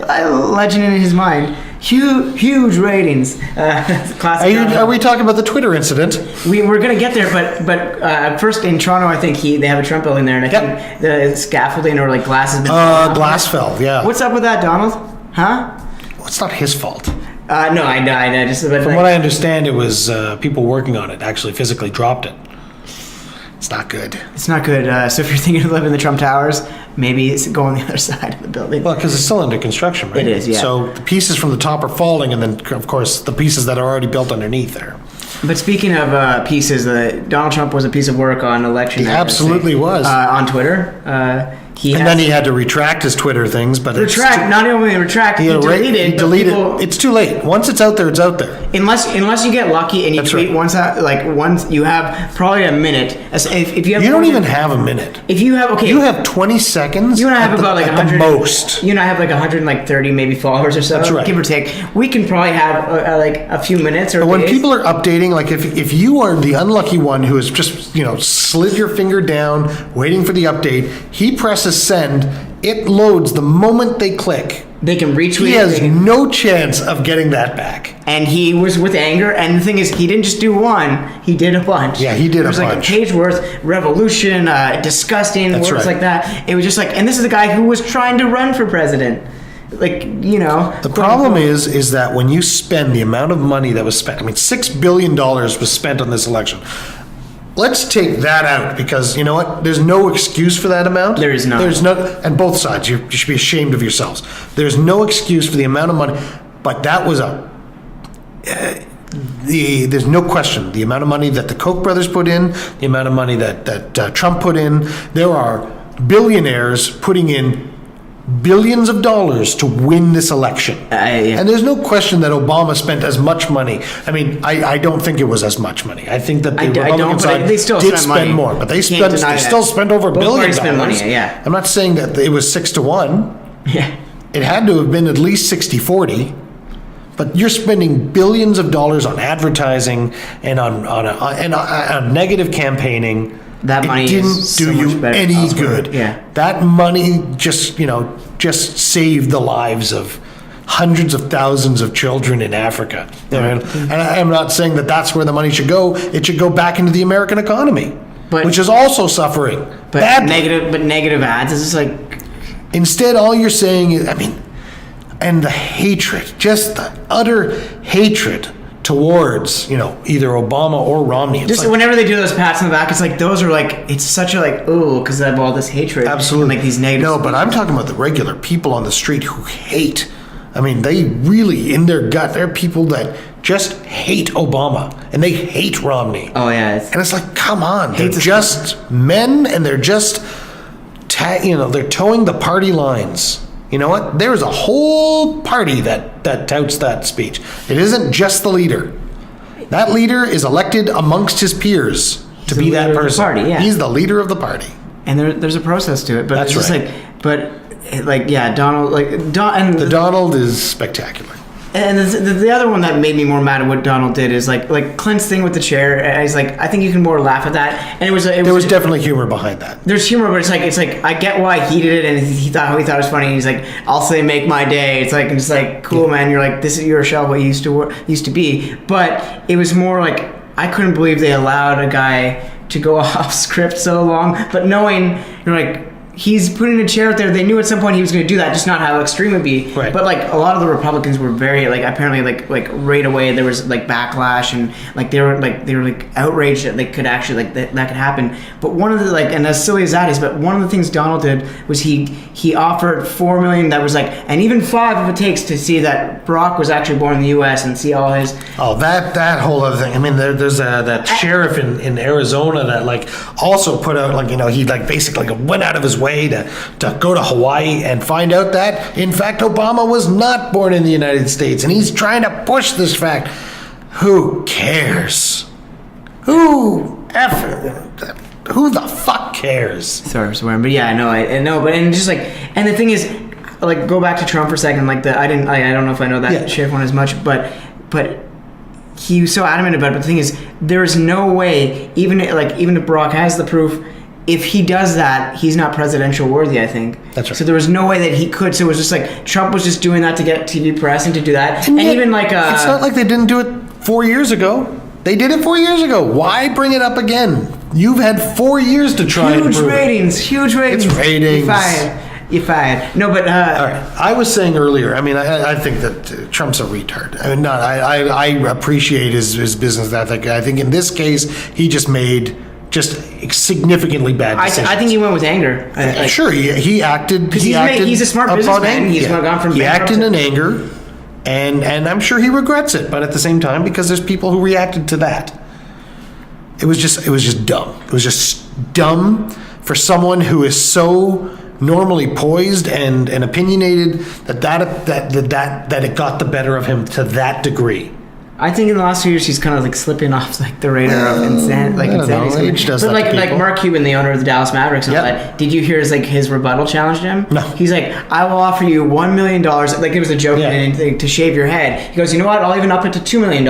Legend in his mind. Huge ratings. Classic. Are we talking about the Twitter incident? We're gonna get there, but first in Toronto, I think they have a Trump building there, and I think the scaffolding or like glass has been. Glass fell. Yeah. What's up with that, Donald? Huh? Well, it's not his fault. No, I just. But From what I understand, it was people working on it actually physically dropped it. It's not good. It's not good. So if you're thinking of living in the Trump Towers, maybe it's go on the other side of the building. Well, because it's still under construction, right? It is, yeah. So the pieces from the top are falling, and then, of course, the pieces that are already built underneath there. But speaking of pieces, Donald Trump was a piece of work on election He night, absolutely was. on Twitter. Then he had to retract his Twitter things, but not only retract, he deleted. It's too late. Once it's out there, it's out there. Unless you get lucky and you That's tweet right. once you have probably a minute. If you have You don't even have a minute. If you have You have 20 seconds. You and I have about like 100 at the most. You and I have like 130 maybe followers or so. That's right. Give or take. We can probably have like a few minutes or But when days. people are updating, like if you are the unlucky one who has just slid your finger down waiting for the update, he presses send, it loads the moment they click. They can retweet. He has no chance of getting that back. And he was with anger. And the thing is, he didn't just do one; he did a bunch. Yeah, he did a bunch. It was like a page worth. Revolution, disgusting, That's words right. like that. It was just like, and this is the guy who was trying to run for president. Like, The problem is that when you spend the amount of money that was spent, I mean, $6 billion was spent on this election. Let's take that out because you know what? There's no excuse for that amount. There is not. There's no, and both sides, you should be ashamed of yourselves. There's no excuse for the amount of money, but that was there's no question the amount of money that the Koch brothers put in, the amount of money that Trump put in. There are billionaires putting in billions of dollars to win this election. Yeah. And there's no question that Obama spent as much money. I mean, I don't think it was as much money. I think that the Republican side they still did spent money. spend more, but they Can't deny that. still spent over $1 billion. Spend money, yeah. I'm not saying that it was 6-1. Yeah. It had to have been at least 60-40. But you're spending billions of dollars on advertising and on negative campaigning. That money it didn't is do so you much better any elsewhere. good. Yeah. That money just saved the lives of hundreds of thousands of children in Africa. You know, and I'm not saying that that's where the money should go. It should go back into the American economy, which is also suffering. But badly. negative ads is just like. Instead, all you're saying is, and the hatred, just the utter hatred towards, either Obama or Romney. It's just like, whenever they do those pats on the back, it's like those are like, it's such a like, ooh, because of all this hatred. Absolutely. And like these negative. No, but I'm talking about the regular people on the street who hate. They really, in their gut, they're people that just hate Obama and they hate Romney. Oh, yeah. And it's like, come on. They're just men and they're just, they're towing the party lines. You know what? There's a whole party that touts that speech. It isn't just the leader. That leader is elected amongst his peers to be that person. Party, yeah. He's the leader of the party. And there's a process to it, but That's it's just right. Donald, The Donald is spectacular. And the other one that made me more mad at what Donald did is like Clint's thing with the chair. He's like, I think you can more laugh at that. And there was definitely humor behind that. There's humor, but it's like I get why he did it, and he thought it was funny. And he's like, I'll say make my day. It's like, cool, man. You're like, this is your shell what you used to be. But it was more like, I couldn't believe they allowed a guy to go off script so long. But knowing you're like, he's putting a chair out there. They knew at some point he was going to do that, just not how extreme it would be. Right. But like a lot of the Republicans were very apparently like right away there was like backlash, and they were outraged that they could actually that could happen. But one of the and as silly as that is, but one of the things Donald did was he offered $4 million. That was and even $5 if it takes to see that Barack was actually born in the U.S. and see all his. Oh, that whole other thing. There's that sheriff in Arizona that also put out he basically went out of his way to go to Hawaii and find out that in fact Obama was not born in the United States, and he's trying to push this fact. Who cares? Who the fuck cares? Sorry for swearing, but yeah, I know, but and just and the thing is, go back to Trump for a second. I don't know if I know that sheriff one as much, but he was so adamant about it. But the thing is, there is no way, even if Barack has the proof, if he does that, he's not presidential worthy, I think. That's right. So there was no way that he could. So it was just Trump was just doing that to get TV press and to do that. And even it's not like they didn't do it 4 years ago. They did it 4 years ago. Why bring it up again? You've had 4 years to try and prove Huge ratings. It's ratings. You're fired. No, but... All right. I was saying earlier, I think that Trump's a retard. I appreciate his business ethic. I think in this case, he just made significantly bad decisions. I think he went with anger. Sure, he acted. Because he's a smart businessman. He's gone from. He acted in anger, and I'm sure he regrets it. But at the same time, because there's people who reacted to that, it was just dumb. It was just dumb for someone who is so normally poised and opinionated that it got the better of him to that degree. I think in the last few years he's kind of slipping off the radar of insanity. Age does but that to Mark Cuban, the owner of the Dallas Mavericks, and all that. Did you hear his rebuttal challenge to him? No. He's like, I will offer you $1 million. It was a joke to shave your head. He goes, you know what? I'll even up it to $2 million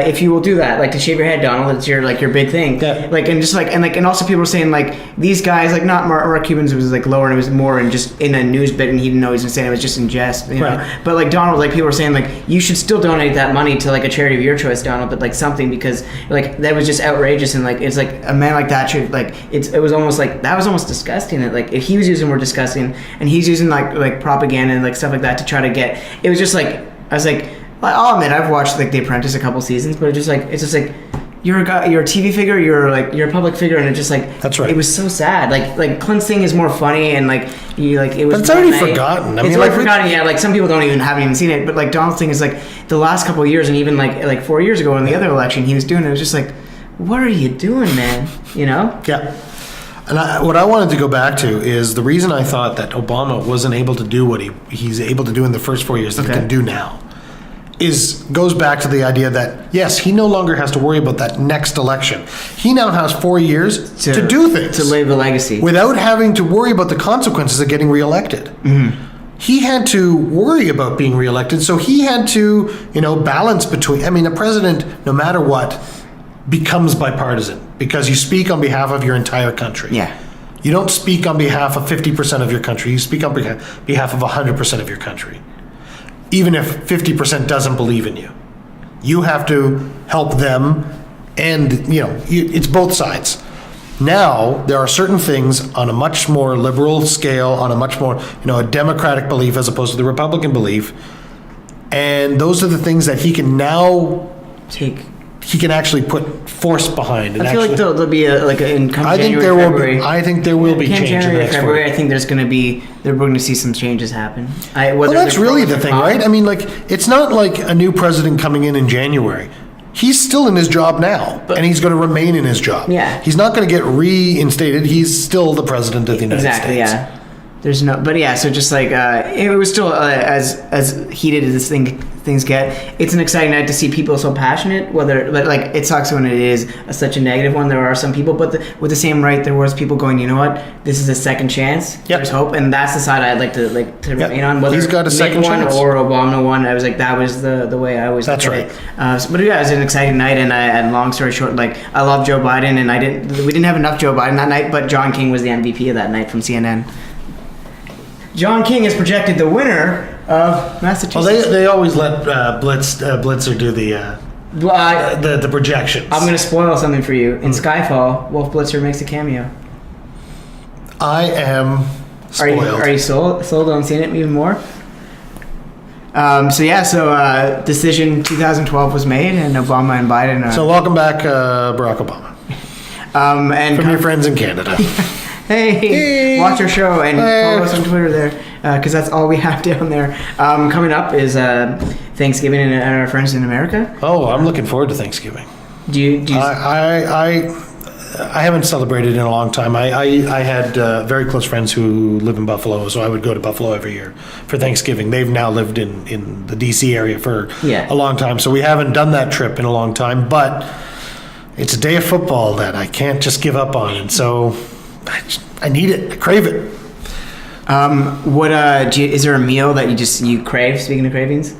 if you will do that. To shave your head, Donald. It's your big thing. Yeah. And also people were saying these guys not Mark Cuban's was lower and it was more in just in a news bit and he didn't know he was saying it was just in jest. You know? But Donald, people were saying you should still donate that money to a charity of your choice, Donald, but something, because that was just outrageous, and it's a man like that should it was almost that was almost disgusting. That if he was using more disgusting, and he's using propaganda and stuff like that to try to get, it was just I was I'll admit I've watched The Apprentice a couple seasons, but it's just you're a guy, you're a TV figure, you're a public figure, and it just that's right. It was so sad. Clint's thing is more funny, and it was. But it's already forgotten. It's already forgotten. Yeah, some people haven't even seen it. But Donald's thing is the last couple of years, and even 4 years ago in the other election, he was doing it. It was just what are you doing, man? You know? Yeah. And what I wanted to go back to is the reason I thought that Obama wasn't able to do what he's able to do in the first 4 years that he can do now. Goes back to the idea that, yes, he no longer has to worry about that next election. He now has 4 years to do things. To leave a legacy. Without having to worry about the consequences of getting reelected. Mm-hmm. He had to worry about being reelected, so he had to, balance between... a president, no matter what, becomes bipartisan because you speak on behalf of your entire country. Yeah. You don't speak on behalf of 50% of your country. You speak on behalf of 100% of your country. even if 50% doesn't believe in you. You have to help them, and it's both sides. Now, there are certain things on a much more liberal scale, on a much more, a Democratic belief as opposed to the Republican belief. And those are the things that he can now he can actually put force behind. And I feel like there'll be in January, I think there will be change in the next February. I think we're going to see some changes happen. Well, that's really the thing, right? I mean, it's not like a new president coming in January. He's still in his job now, and he's going to remain in his job. Yeah. He's not going to get reinstated. He's still the president of the United States. Exactly, yeah. There's no, but yeah, so just it was still as heated as things get. It's an exciting night to see people so passionate. But it sucks when it is such a negative one. There are some people, but with the same right, there was people going, you know what, this is a second chance. Yep. There's hope, and that's the side I'd like to remain on. Whether he's got a second chance or Obama won, I was like, that was the way I was. That's right. But yeah, it was an exciting night, and long story short, I love Joe Biden, and we didn't have enough Joe Biden that night, but John King was the MVP of that night from CNN. John King is projected the winner of Massachusetts. Well, they always let Blitzer do the projections. I'm going to spoil something for you. In Skyfall, Wolf Blitzer makes a cameo. I am spoiled. Are you sold on seeing it even more? Decision 2012 was made, and Obama and Biden. So welcome back, Barack Obama. And from your friends in Canada. Hey, watch our show and follow us on Twitter there, because that's all we have down there. Coming up is Thanksgiving and our friends in America. Oh, I'm looking forward to Thanksgiving. Do you I haven't celebrated in a long time. I had very close friends who live in Buffalo, so I would go to Buffalo every year for Thanksgiving. They've now lived in the D.C. area for a long time, so we haven't done that trip in a long time, but it's a day of football that I can't just give up on, and so I need it. I crave it. Is there a meal that you crave? Speaking of cravings,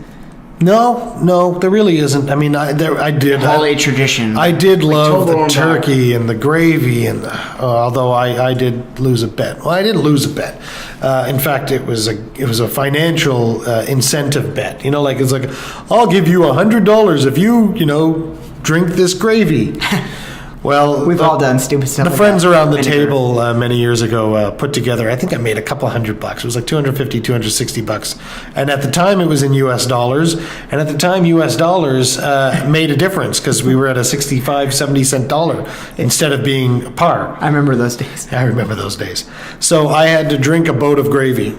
no, there really isn't. I mean, I did holiday tradition. I did love the turkey and the gravy, and although I did lose a bet. Well, I didn't lose a bet. In fact, it was a financial incentive bet. It's like, I'll give you $100 if you drink this gravy. Well, we've all done stupid stuff. The friends around the table many years ago put together, I think I made a couple $100. It was like $250, $260. And at the time, it was in US dollars. And at the time, US dollars made a difference because we were at a 65, 70 cent dollar instead of being par. I remember those days. I remember those days. So I had to drink a boat of gravy.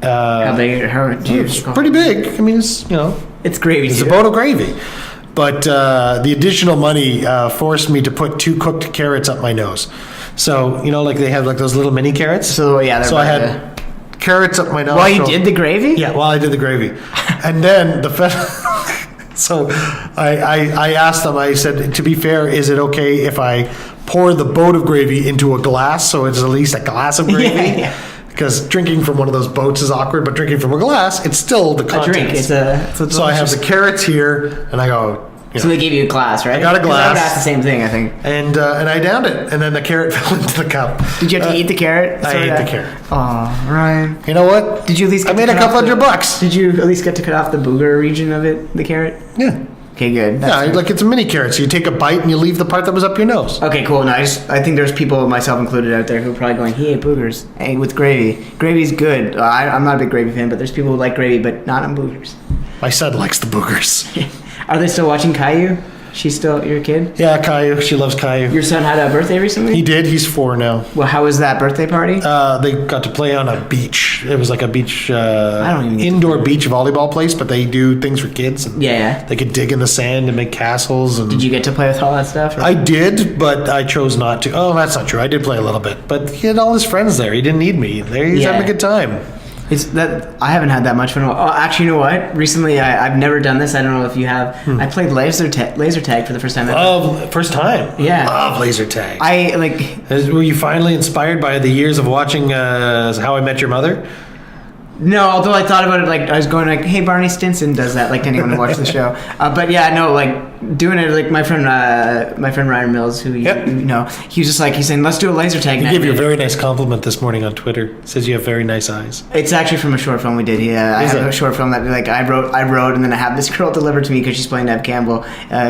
How big? It's pretty big. I mean, it's gravy. It's a boat of gravy. But the additional money forced me to put 2 cooked carrots up my nose. So, they have those little mini carrots. So I had carrots up my nose. While you did the gravy? Yeah, while I did the gravy. And then so I asked them, I said, to be fair, is it okay if I pour the boat of gravy into a glass so it's at least a glass of gravy? Yeah. Because drinking from one of those boats is awkward, but drinking from a glass, it's still the contents. A drink. So I have the carrots here, and I go. So they gave you a glass, right? I got a glass. I would ask the same thing, I think. And I downed it, and then the carrot fell into the cup. Did you have to eat the carrot? I ate the carrot. Oh, Ryan. You know what? Did you at least? I made a couple $100. Did you at least get to cut off the booger region of it, the carrot? Yeah. Okay, good. It's a mini carrot, so you take a bite and you leave the part that was up your nose. Okay, cool. No, I think there's people, myself included, out there who are probably going, he ate boogers. Hey, with gravy. Gravy's good. I'm not a big gravy fan, but there's people who like gravy, but not on boogers. My son likes the boogers. Are they still watching Caillou? She's still your kid? Yeah, Caillou. She loves Caillou. Your son had a birthday recently? He did. He's 4 now. Well, how was that birthday party? They got to play on a beach. It was like a beach, indoor beach volleyball place, but they do things for kids. And yeah. They could dig in the sand and make castles. And did you get to play with all that stuff? I did, but I chose not to. Oh, that's not true. I did play a little bit, but he had all his friends there. He didn't need me. He's having a good time. I haven't had that much fun. Oh, actually, you know what? Recently, I've never done this. I don't know if you have. I played laser tag for the first time ever. Oh, first time? Yeah. Love laser tag. Were you finally inspired by the years of watching How I Met Your Mother? No, although I thought about it, I was going hey, Barney Stinson does that, to anyone who watched the show. But yeah, no, doing it like my friend Ryan Mills, who Yep. you know, he was just like, he's saying, let's do a laser tag He night. gave you a very nice compliment this morning on Twitter. Says you have very nice eyes. It's actually from a short film we did. Yeah, I Is have it? a short film that like I wrote, and then I have this girl delivered to me because she's playing Neve Campbell,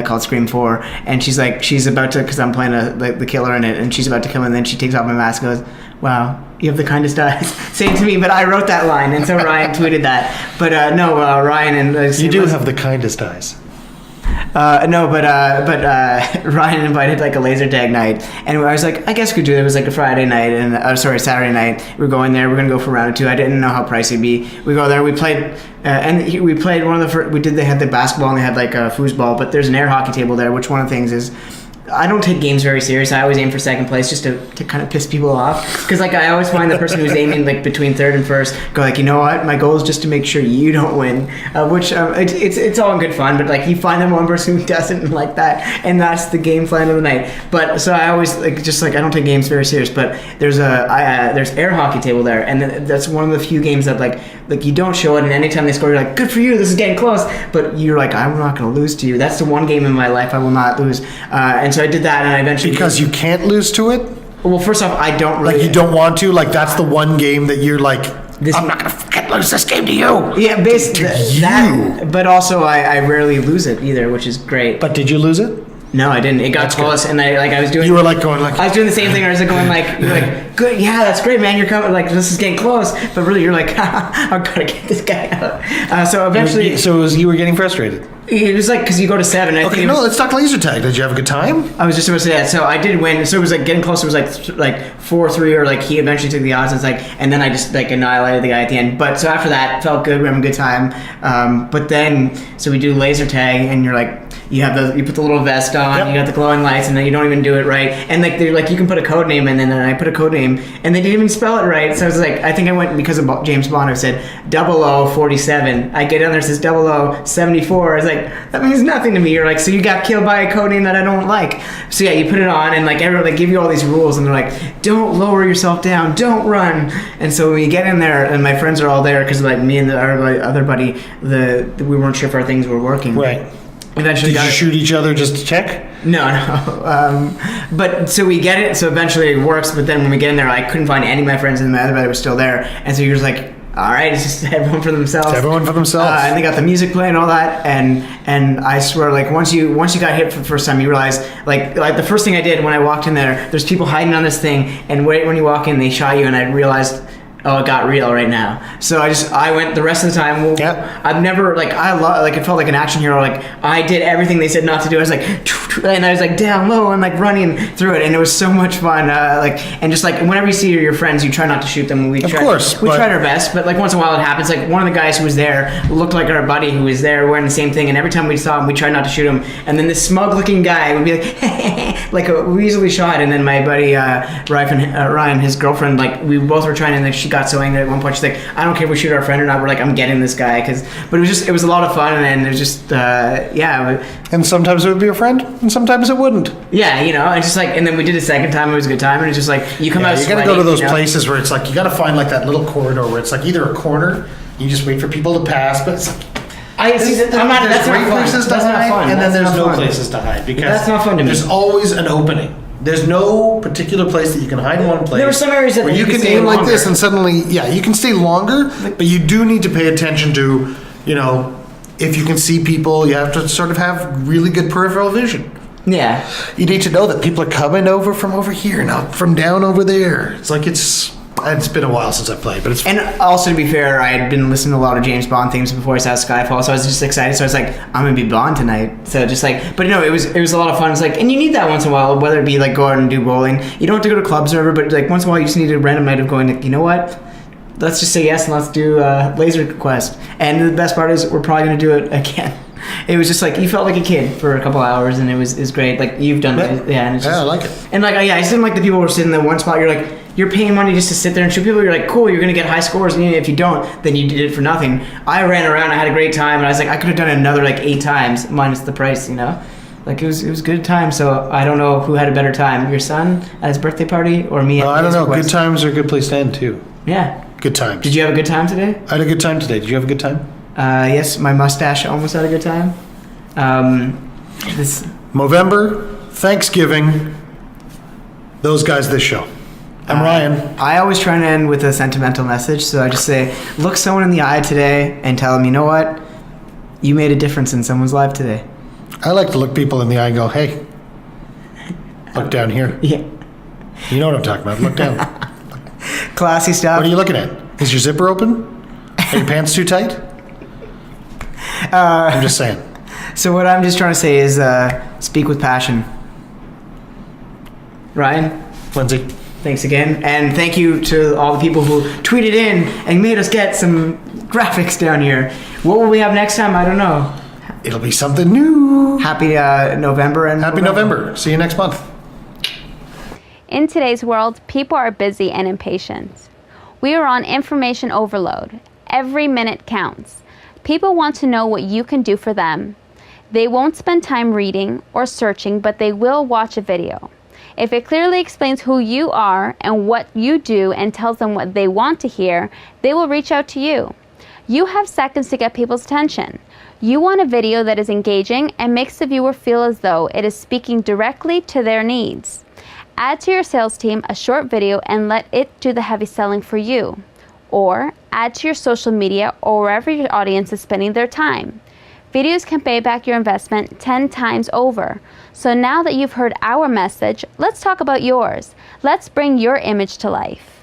called Scream 4, and she's about to, because I'm playing the killer in it, and she's about to come in, and then she takes off my mask and goes, "Wow, you have the kindest eyes." Saying to me, but I wrote that line, and so Ryan tweeted that. But no, Ryan and You do have the kindest eyes. Ryan invited like a laser tag night, and I was like, I guess we could do it. It was like a Friday night, and Saturday night. We're going there. We're gonna go for round 2. I didn't know how pricey it'd be. We go there. We played, we played one of the first. They had the basketball and they had like a foosball, but there's an air hockey table there. Which one of the things is, I don't take games very serious. I always aim for second place just to kind of piss people off. Because like I always find the person who's aiming like between third and first go like, you know what? My goal is just to make sure you don't win. Which it's all in good fun. But like you find the one person who doesn't like that, and that's the game plan of the night. But so I always like just like I don't take games very serious. But there's there's air hockey table there, and that's one of the few games that like you don't show it, and anytime they score, you're like, good for you. This is getting close. But you're like, I'm not going to lose to you. That's the one game in my life I will not lose. And so I did that, and I eventually Because you can't lose to it? Well, first off, I don't really. Like you don't want to? Like that's the one game that you're like, I'm not going to fucking lose this game to you. Yeah, basically To that. you. But also, I rarely lose it either, which is great. But did you lose it? No, I didn't. It got That's close, good. and I was doing. You were like going like. I was doing the same thing. I was like going like, you're like, good, yeah, that's great, man. You're coming, like this is getting close, but really you're like, I've got to get this guy out. So eventually, You were getting frustrated. it was like because you go to 7. I Okay, think no, let's talk laser tag. Did you have a good time? I was just about to say that. So I did win. So it was like getting close. It was like 4-3, or like he eventually took the odds. It's like, and then I just like annihilated the guy at the end. But so after that, felt good. We're having a good time. But then, so we do laser tag, and you're like, you put the little vest on, Yep. you got the glowing lights, and then you don't even do it right. And like they're like, you can put a code name in, and then I put a code name, and they didn't even spell it right. So I was like, I think I went because of James Bond. I said 0047. I get down there, it says 0074. I was like, that means nothing to me. You're like, so you got killed by a code name that I don't like. So yeah, you put it on, and like everyone, they give you all these rules, and they're like, don't lower yourself down, don't run. And so when you get in there, and my friends are all there because like me and our other buddy, we weren't sure if our things were working. Right. Eventually Did got you it. shoot each other just to check? No. But so we get it. So eventually it works. But then when we get in there, I couldn't find any of my friends, and my other buddy was still there. And so you're just like, all right, it's just everyone for themselves. It's everyone for themselves. And they got the music playing and all that. And I swear, like once you got hit for the first time, you realize like the first thing I did when I walked in there's people hiding on this thing, and when you walk in, they shot you, and I realized, oh, it got real right now. So I went the rest of the time. Well, Yep. I've never it felt like an action hero. Like I did everything they said not to do. I was like, and I was like down low and like running through it, and it was so much fun. And just like whenever you see your friends, you try not to shoot them. We tried our best, but like once in a while it happens. Like one of the guys who was there looked like our buddy who was there wearing the same thing, and every time we saw him, we tried not to shoot him. And then this smug-looking guy would be like, like we easily shot. And then my buddy Ryan, his girlfriend, like we both were trying, and then she got so angry at one point. She's like, I don't care if we shoot our friend or not. We're like, I'm getting this guy, but it was a lot of fun, and then it was just And sometimes it would be a friend, and sometimes it wouldn't. yeah, and just like, and then we did it a second time. It was a good time, and it's just like you come out. You gotta go to those sweaty, places where it's like you gotta find like that little corridor where it's like either a corner, you just wait for people to pass, but it's like That's not fun. places to That's not hide, fun. and then That's there's not no fun. places to hide because That's not fun to me. There's always an opening. There's no particular place that you can hide in one place. There are some areas that where you you can can stay aim like longer. this, and suddenly, you can stay longer, but you do need to pay attention to, if you can see people, you have to sort of have really good peripheral vision. Yeah. You need to know that people are coming over from over here, not from down over there. It's like it's been a while since I played, but it's And also, to be fair, I had been listening to a lot of James Bond themes before I saw Skyfall, so I was just excited. So I was like, I'm gonna be Bond tonight. So just like, but no, it was a lot of fun. It's like, and you need that once in a while, whether it be like go out and do bowling. You don't have to go to clubs or whatever, but like once in a while, you just need a random night of going. Like, you know what? Let's just say yes and let's do Laser Quest. And the best part is, we're probably gonna do it again. It was just like you felt like a kid for a couple hours, and it was great. Like you've done it, yeah. And it's just, I like it. And like, I just didn't like the people who were sitting in the one spot. You're like, you're paying money just to sit there and shoot people. You're like, cool, you're gonna get high scores, and if you don't, then you did it for nothing. I ran around, I had a great time, and I was like, I could have done it another like 8 times minus the price, Like it was a good time. So I don't know who had a better time, your son at his birthday party or me. I at don't Laser know. Quest? Good times are a good place to end too. Yeah. Good times. Did you have a good time today? I had a good time today. Did you have a good time? Yes, my mustache almost had a good time. This Movember, Thanksgiving, those guys this show. I'm Ryan. I always try to end with a sentimental message, so I just say, look someone in the eye today and tell them, you know what? You made a difference in someone's life today. I like to look people in the eye and go, hey, look down here. Yeah. You know what I'm talking about. Look down. Classy stuff. What are you looking at? Is your zipper open? Are your pants too tight? I'm just saying. So what I'm just trying to say is speak with passion. Ryan? Lindsay? Thanks again. And thank you to all the people who tweeted in and made us get some graphics down here. What will we have next time? I don't know. It'll be something new. Happy November. And Happy November. See you next month. In today's world, people are busy and impatient. We are on information overload. Every minute counts. People want to know what you can do for them. They won't spend time reading or searching, but they will watch a video. If it clearly explains who you are and what you do and tells them what they want to hear, they will reach out to you. You have seconds to get people's attention. You want a video that is engaging and makes the viewer feel as though it is speaking directly to their needs. Add to your sales team a short video and let it do the heavy selling for you. Or add to your social media or wherever your audience is spending their time. Videos can pay back your investment 10 times over. So now that you've heard our message, let's talk about yours. Let's bring your image to life.